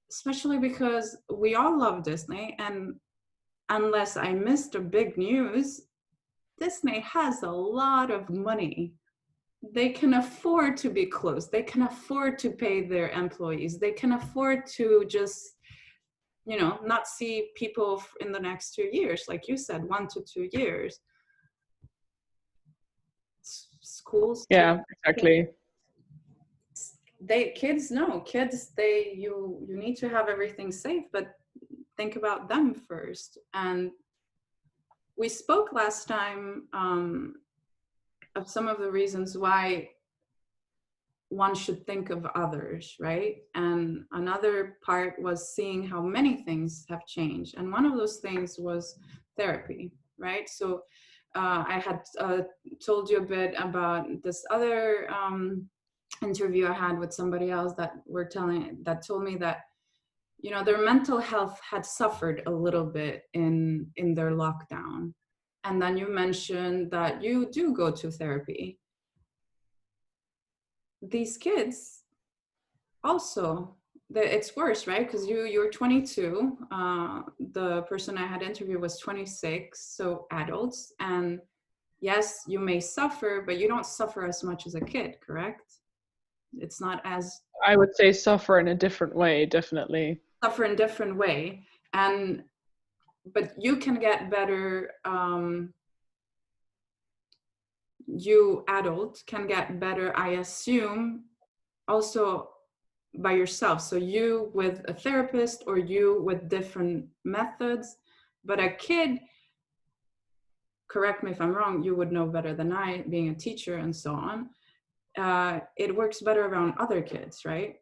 Especially because we all love Disney, and unless I missed a big news, Disney has a lot of money. They can afford to be closed. They can afford to pay their employees. They can afford to just, not see people in the next 2 years, like you said, 1 to 2 years. Schools, Yeah, exactly. kids, no, kids, you need to have everything safe, but think about them first. And we spoke last time of some of the reasons why one should think of others, right? And another part was seeing how many things have changed. And one of those things was therapy, right? So I had told you a bit about this other interview I had with somebody else that told me that, their mental health had suffered a little bit in their lockdown. And then you mentioned that you do go to therapy. These kids also, it's worse, right? Because you're 22. The person I had interviewed was 26, so adults. And yes, you may suffer, but you don't suffer as much as a kid, correct? It's not as I would say suffer in a different way, definitely. suffer in different way. And but you can get better. You adult can get better, I assume, also by yourself. So you with a therapist or you with different methods. But a kid, correct me if I'm wrong, you would know better than I, being a teacher and so on. It works better around other kids, right?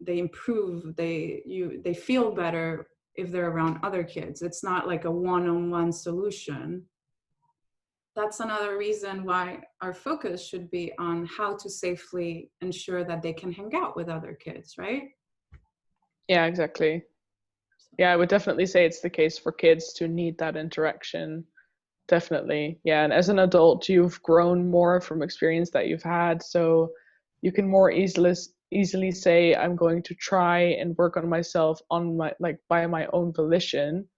They improve. They feel better if they're around other kids. It's not like a one-on-one solution. That's another reason why our focus should be on how to safely ensure that they can hang out with other kids, right? Yeah, exactly. Yeah, I would definitely say it's the case for kids to need that interaction. Definitely. Yeah. And as an adult, you've grown more from experience that you've had. So you can more easily say, I'm going to try and work on myself on my, like, by my own volition,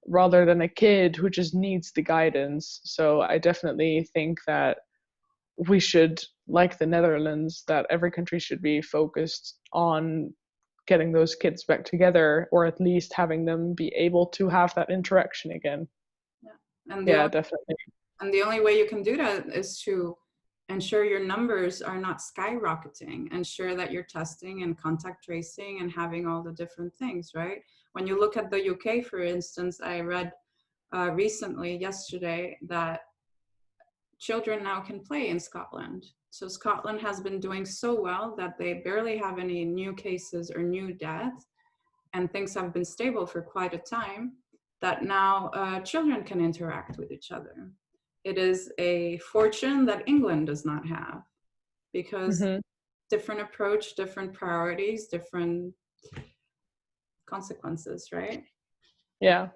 rather than a kid who just needs the guidance. So I definitely think that we should, like the Netherlands, that every country should be focused on getting those kids back together, or at least having them be able to have that interaction again. Yeah. And the Yeah, only definitely. And the only way you can do that is to ensure your numbers are not skyrocketing, ensure that you're testing and contact tracing and having all the different things, right? When you look at the UK, for instance, I read recently, yesterday, that children now can play in Scotland. So Scotland has been doing so well that they barely have any new cases or new deaths, and things have been stable for quite a time, that now children can interact with each other. It is a fortune that England does not have, because different approach, different priorities, different consequences, right? Yeah.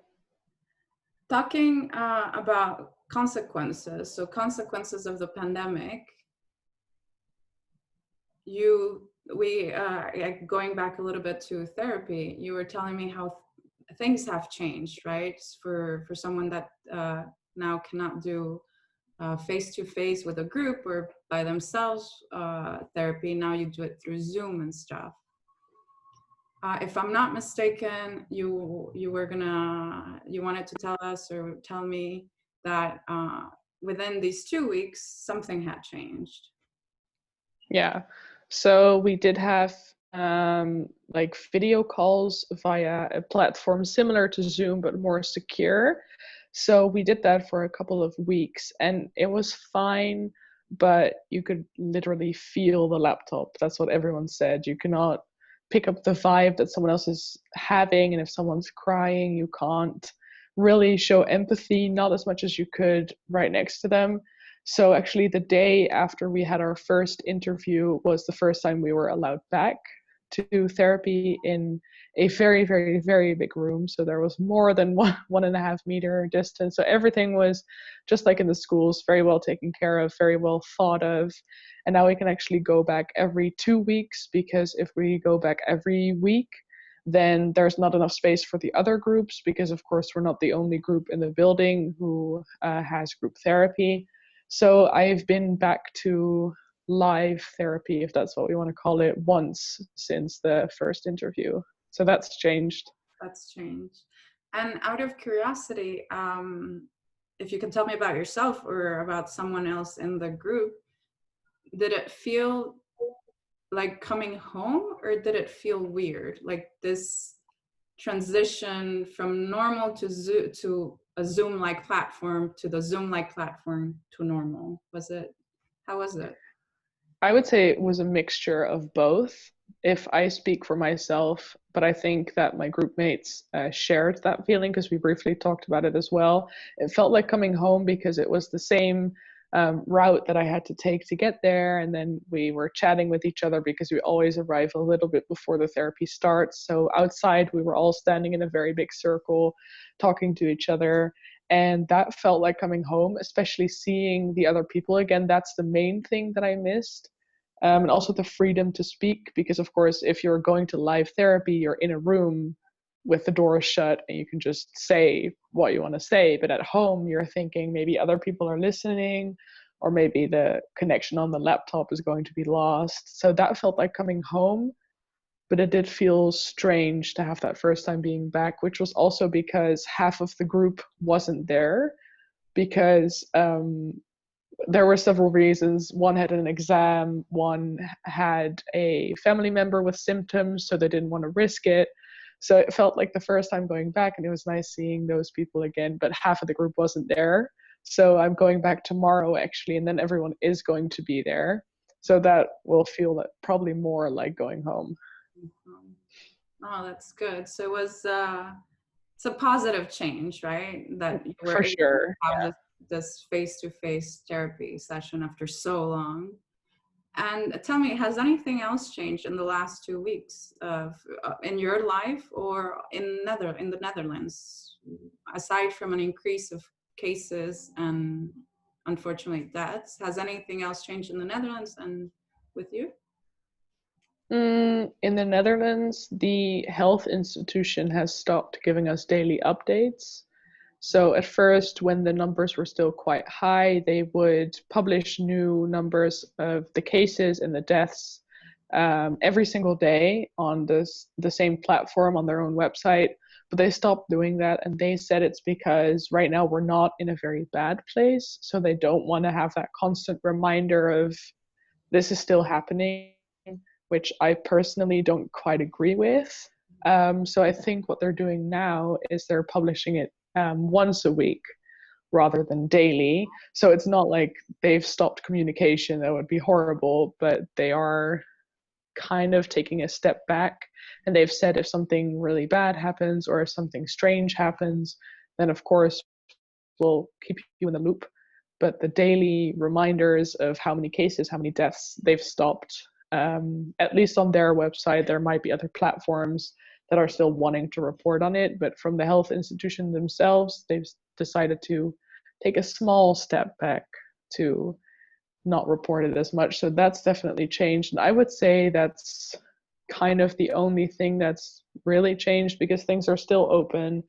Talking about consequences, so consequences of the pandemic, going back a little bit to therapy, you were telling me how things have changed, right? For someone that now cannot do face-to-face with a group or by themselves therapy, now you do it through Zoom and stuff. If I'm not mistaken, you wanted to tell us or tell me that within these 2 weeks, something had changed. Yeah. So we did have like video calls via a platform similar to Zoom, but more secure. So we did that for a couple of weeks and it was fine, but you could literally feel the laptop. That's what everyone said. You cannot pick up the vibe that someone else is having. And if someone's crying, you can't really show empathy, not as much as you could right next to them. So actually the day after we had our first interview was the first time we were allowed back to therapy in a very, very, very big room. So there was more than 1.5 meter distance. So everything was just like in the schools, very well taken care of, very well thought of. And now we can actually go back every 2 weeks, because if we go back every week, then there's not enough space for the other groups, because of course we're not the only group in the building who has group therapy. So I've been back to live therapy, if that's what we want to call it, once since the first interview. So that's changed. That's changed. And out of curiosity, if you can tell me about yourself or about someone else in the group, did it feel like coming home, or did it feel weird? Like this transition from normal to a Zoom-like platform to the Zoom-like platform to normal. How was it? I would say it was a mixture of both, if I speak for myself, but I think that my group mates shared that feeling because we briefly talked about it as well. It felt like coming home because it was the same route that I had to take to get there. And then we were chatting with each other because we always arrive a little bit before the therapy starts. So outside, we were all standing in a very big circle, talking to each other. And that felt like coming home, especially seeing the other people again. That's the main thing that I missed. And also the freedom to speak, because of course, if you're going to live therapy, you're in a room with the doors shut and you can just say what you want to say. But at home, you're thinking maybe other people are listening, or maybe the connection on the laptop is going to be lost. So that felt like coming home, but it did feel strange to have that first time being back, which was also because half of the group wasn't there, because there were several reasons. One had an exam, one had a family member with symptoms, so they didn't want to risk it. So it felt like the first time going back, and it was nice seeing those people again, but half of the group wasn't there. So I'm going back tomorrow actually, and then everyone is going to be there. So that will feel that probably more like going home. Oh, that's good. So it was it's a positive change, right? That you were For able to sure. have this face-to-face therapy session after so long. And tell me, has anything else changed in the last 2 weeks in your life or in the Netherlands, aside from an increase of cases and unfortunately deaths? Has anything else changed in the Netherlands and with you? In the Netherlands, the health institution has stopped giving us daily updates. So at first, when the numbers were still quite high, they would publish new numbers of the cases and the deaths every single day on the same platform on their own website, but they stopped doing that, and they said it's because right now we're not in a very bad place, so they don't want to have that constant reminder of this is still happening, which I personally don't quite agree with. So I think what they're doing now is they're publishing it once a week rather than daily. So it's not like they've stopped communication. That would be horrible, but they are kind of taking a step back. And they've said if something really bad happens or if something strange happens, then of course we'll keep you in the loop. But the daily reminders of how many cases, how many deaths, they've stopped. At least on their website. There might be other platforms that are still wanting to report on it, but from the health institution themselves, they've decided to take a small step back to not report it as much. So that's definitely changed. And I would say that's kind of the only thing that's really changed, because things are still open.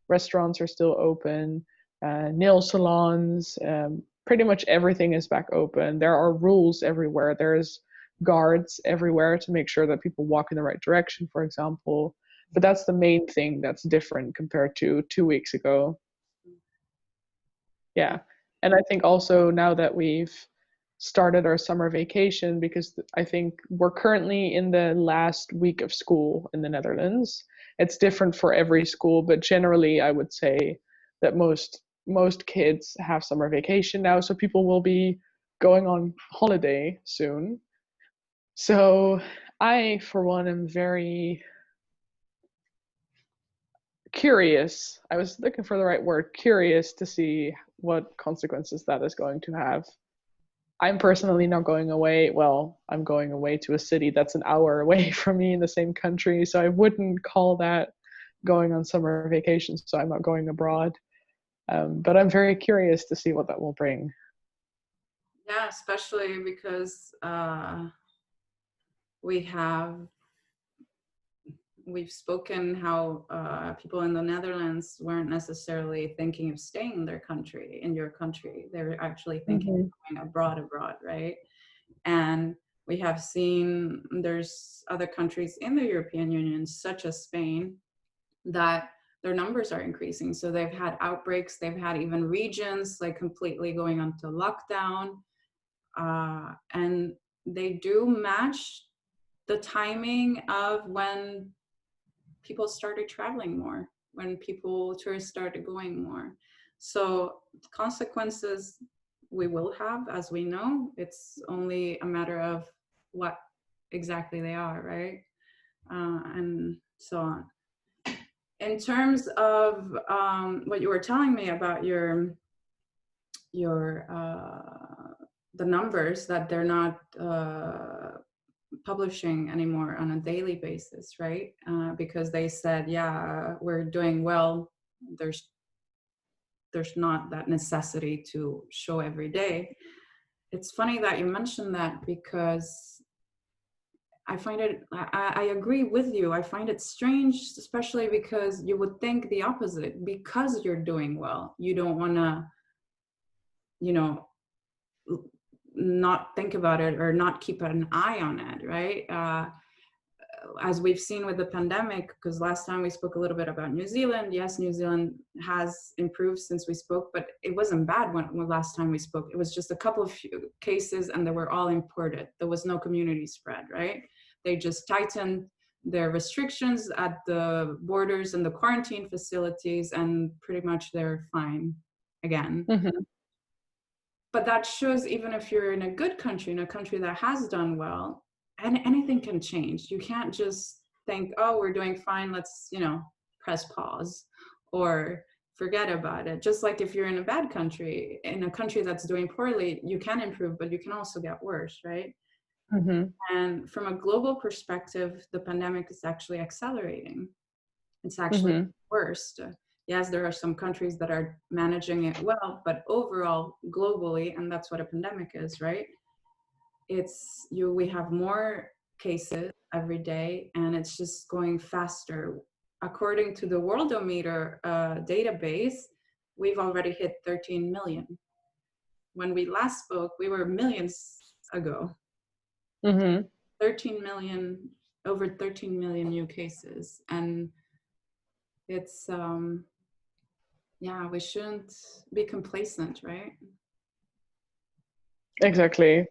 Restaurants are still open, nail salons, pretty much everything is back open. There are rules everywhere. There's guards everywhere to make sure that people walk in the right direction, for example. But that's the main thing that's different compared to 2 weeks ago. Yeah. And I think also now that we've started our summer vacation, because I think we're currently in the last week of school in the Netherlands. It's different for every school, but generally I would say that most kids have summer vacation now, so people will be going on holiday soon. So I, for one, am very curious. I was looking for the right word, curious, to see what consequences that is going to have. I'm personally not going away. Well, I'm going away to a city that's an hour away from me in the same country, so I wouldn't call that going on summer vacation, so I'm not going abroad. But I'm very curious to see what that will bring. Yeah, especially because we have we've spoken how people in the Netherlands weren't necessarily thinking of staying in their country, in your country. They were actually thinking of going abroad, right? And we have seen there's other countries in the European Union, such as Spain, that their numbers are increasing. So they've had outbreaks, they've had even regions like completely going onto lockdown. And they do match the timing of when people started traveling more, when tourists started going more. So consequences we will have, as we know. It's only a matter of what exactly they are, right? And so on. In terms of what you were telling me about your the numbers that they're not publishing anymore on a daily basis, right? Because they said, yeah, we're doing well. There's not that necessity to show every day. It's funny that you mentioned that, because I agree with you. I find it strange, especially because you would think the opposite. Because you're doing well, you don't want to, you know, not think about it or not keep an eye on it, right? As we've seen with the pandemic, because last time we spoke a little bit about New Zealand. Yes, New Zealand has improved since we spoke, but it wasn't bad when last time we spoke. It was just a couple of cases and they were all imported. There was no community spread, right? They just tightened their restrictions at the borders and the quarantine facilities, and pretty much they're fine again. Mm-hmm. But that shows, even if you're in a good country, in a country that has done well, and anything can change. You can't just think, oh, we're doing fine, let's, press pause or forget about it. Just like if you're in a bad country, in a country that's doing poorly, you can improve, but you can also get worse, right? Mm-hmm. And from a global perspective, the pandemic is actually accelerating. It's actually Mm-hmm. worse. Yes, there are some countries that are managing it well, but overall, globally, and that's what a pandemic is, right? We have more cases every day, and it's just going faster. According to the Worldometer database, we've already hit 13 million. When we last spoke, we were millions ago. Mm-hmm. 13 million, over 13 million new cases. And it's yeah, we shouldn't be complacent, right? Exactly.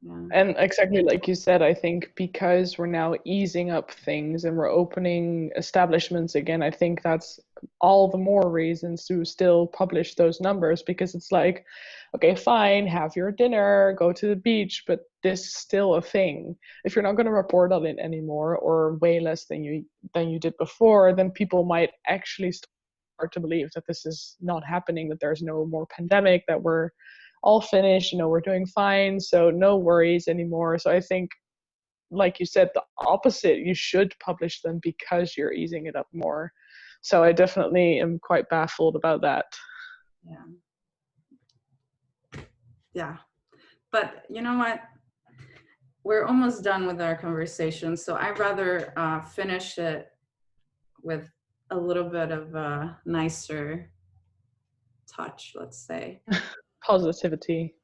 Yeah. And exactly like you said, I think because we're now easing up things and we're opening establishments again, I think that's all the more reasons to still publish those numbers, because it's like, okay, fine, have your dinner, go to the beach, but this is still a thing. If you're not going to report on it anymore, or way less than you did before, then people might actually start to believe that this is not happening, that there's no more pandemic, that we're all finished, we're doing fine, so no worries anymore. So I think, like you said, the opposite, you should publish them because you're easing it up more. So I definitely am quite baffled about that. Yeah. Yeah. But you know what? We're almost done with our conversation, so I'd rather finish it with a little bit of a nicer touch, let's say. Positivity.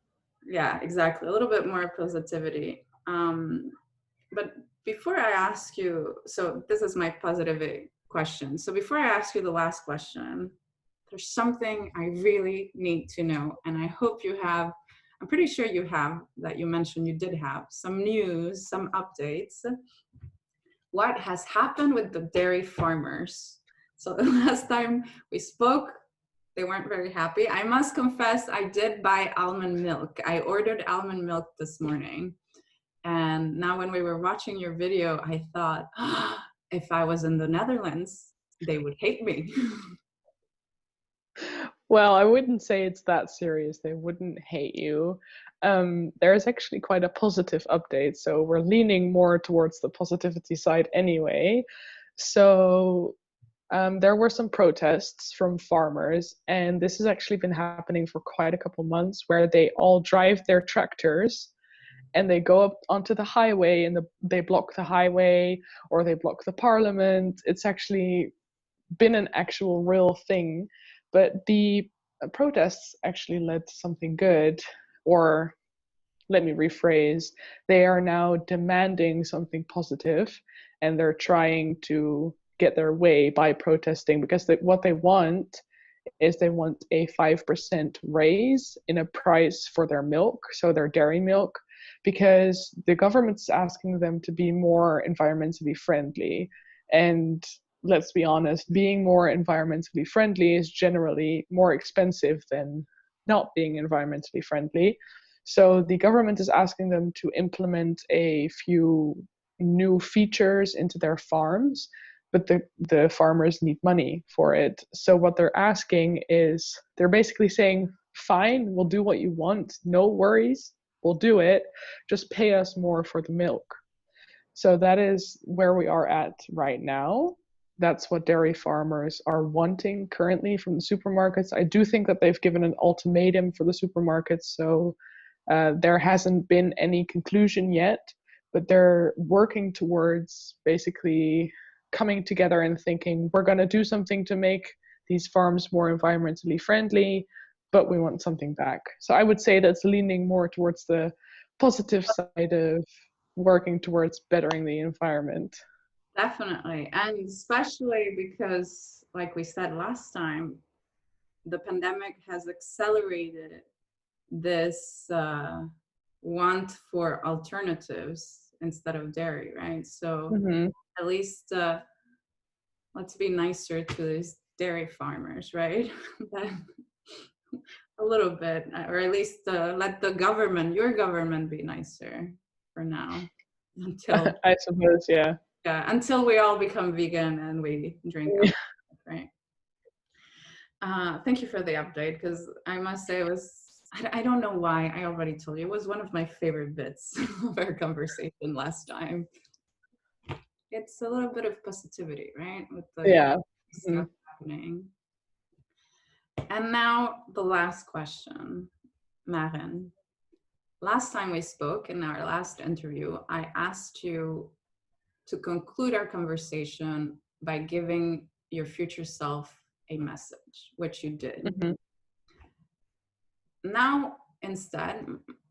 Yeah, exactly. A little bit more positivity. But before I ask you, so this is my positive question. So before I ask you the last question, there's something I really need to know, and I hope you have. I'm pretty sure you have, that you mentioned you did have some news, some updates. What has happened with the dairy farmers? So the last time we spoke, they weren't very happy. I must confess, I did buy almond milk. I ordered almond milk this morning. And now when we were watching your video, I thought, if I was in the Netherlands, they would hate me. Well, I wouldn't say it's that serious. They wouldn't hate you. There's actually quite a positive update, so we're leaning more towards the positivity side anyway. So there were some protests from farmers, and this has actually been happening for quite a couple months, where they all drive their tractors and they go up onto the highway, and they block the highway, or they block the parliament. It's actually been an actual real thing, but the protests actually led to something good. Or let me rephrase, they are now demanding something positive, and they're trying to get their way by protesting, because what they want is they want a 5% raise in a price for their milk, so their dairy milk, because the government's asking them to be more environmentally friendly. And let's be honest, being more environmentally friendly is generally more expensive than not being environmentally friendly. So the government is asking them to implement a few new features into their farms, but the farmers need money for it. So what they're asking is, they're basically saying, fine, we'll do what you want, no worries, we'll do it, just pay us more for the milk. So that is where we are at right now. That's what dairy farmers are wanting currently from the supermarkets. I do think that they've given an ultimatum for the supermarkets, so there hasn't been any conclusion yet, but they're working towards basically coming together and thinking, we're going to do something to make these farms more environmentally friendly, but we want something back. So I would say that's leaning more towards the positive side of working towards bettering the environment. Definitely. And especially because, like we said last time, the pandemic has accelerated this want for alternatives instead of dairy, right? So Mm-hmm. at least let's be nicer to these dairy farmers, right? A little bit, or at least let the government, your government, be nicer for now, until I suppose, yeah. yeah, until we all become vegan and we drink alcohol, right? Thank you for the update, because I must say it was, I don't know why, I already told you, it was one of my favorite bits of our conversation last time. It's a little bit of positivity, right? With the Yeah. stuff happening. And now the last question, Maren. Last time we spoke in our last interview, I asked you to conclude our conversation by giving your future self a message, which you did. Mm-hmm. Now, instead,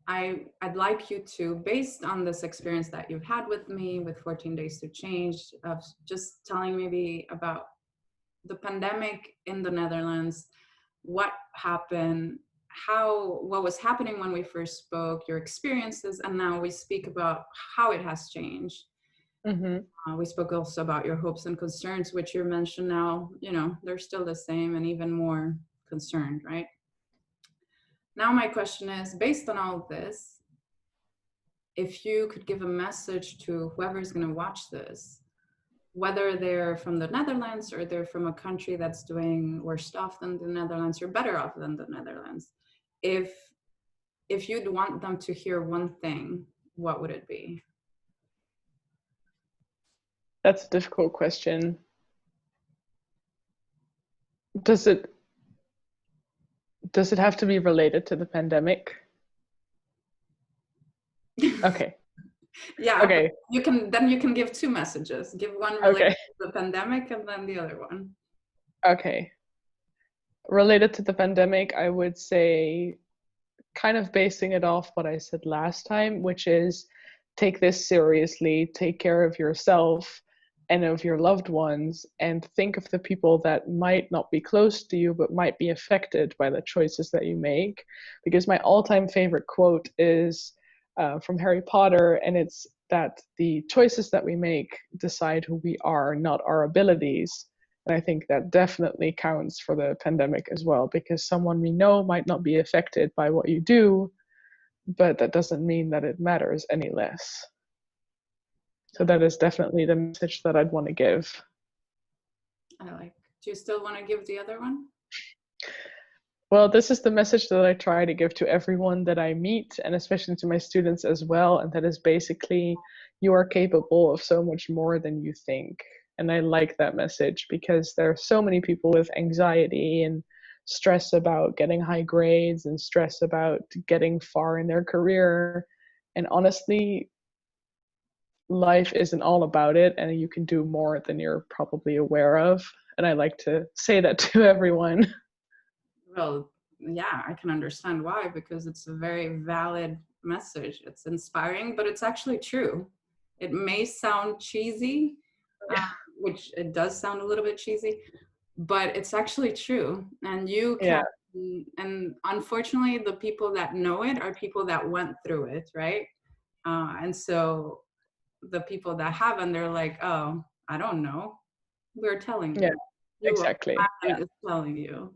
I'd like you to, based on this experience that you've had with me with 14 Days to Change, of just telling maybe about the pandemic in the Netherlands, what happened, what was happening when we first spoke, your experiences, and now we speak about how it has changed. Mm-hmm. We spoke also about your hopes and concerns, which you mentioned now, they're still the same and even more concerned, right? Now my question is, based on all of this, if you could give a message to whoever's going to watch this, whether they're from the Netherlands or they're from a country that's doing worse off than the Netherlands, you're better off than the Netherlands. If you'd want them to hear one thing, what would it be? That's a difficult question. Does it have to be related to the pandemic? Okay. Yeah, Okay. you can give two messages. Give one related Okay. to the pandemic and then the other one. Okay. Related to the pandemic, I would say, kind of basing it off what I said last time, which is take this seriously, take care of yourself and of your loved ones, and think of the people that might not be close to you but might be affected by the choices that you make. Because my all-time favorite quote is from Harry Potter, and it's that the choices that we make decide who we are, not our abilities. And I think that definitely counts for the pandemic as well, because someone we know might not be affected by what you do, but that doesn't mean that it matters any less. So that is definitely the message that I'd want to give. Do you still want to give the other one? Well, this is the message that I try to give to everyone that I meet, and especially to my students as well. And that is basically, you are capable of so much more than you think. And I like that message because there are so many people with anxiety and stress about getting high grades and stress about getting far in their career. And honestly, life isn't all about it, and you can do more than you're probably aware of. And I like to say that to everyone. Well, yeah, I can understand why, because it's a very valid message. It's inspiring, but it's actually true. It may sound cheesy, which it does sound a little bit cheesy, but it's actually true. And you can, Yeah. and unfortunately, the people that know it are people that went through it, right? And so the people that haven't, they're like, oh, I don't know. We're telling Yeah, you. You exactly. Yeah. is telling you.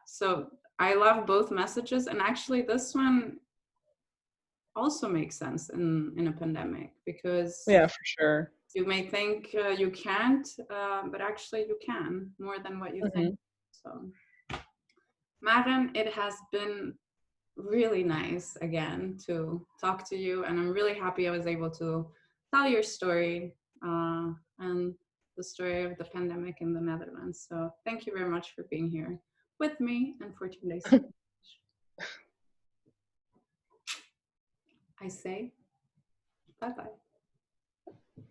So I love both messages, and actually this one also makes sense in a pandemic, because Yeah, for sure. you may think you can't, but actually you can more than what you think. Hmm. So, Maren, it has been really nice again to talk to you, and I'm really happy I was able to tell your story and the story of the pandemic in the Netherlands. So thank you very much for being here with me and for today's I say bye bye.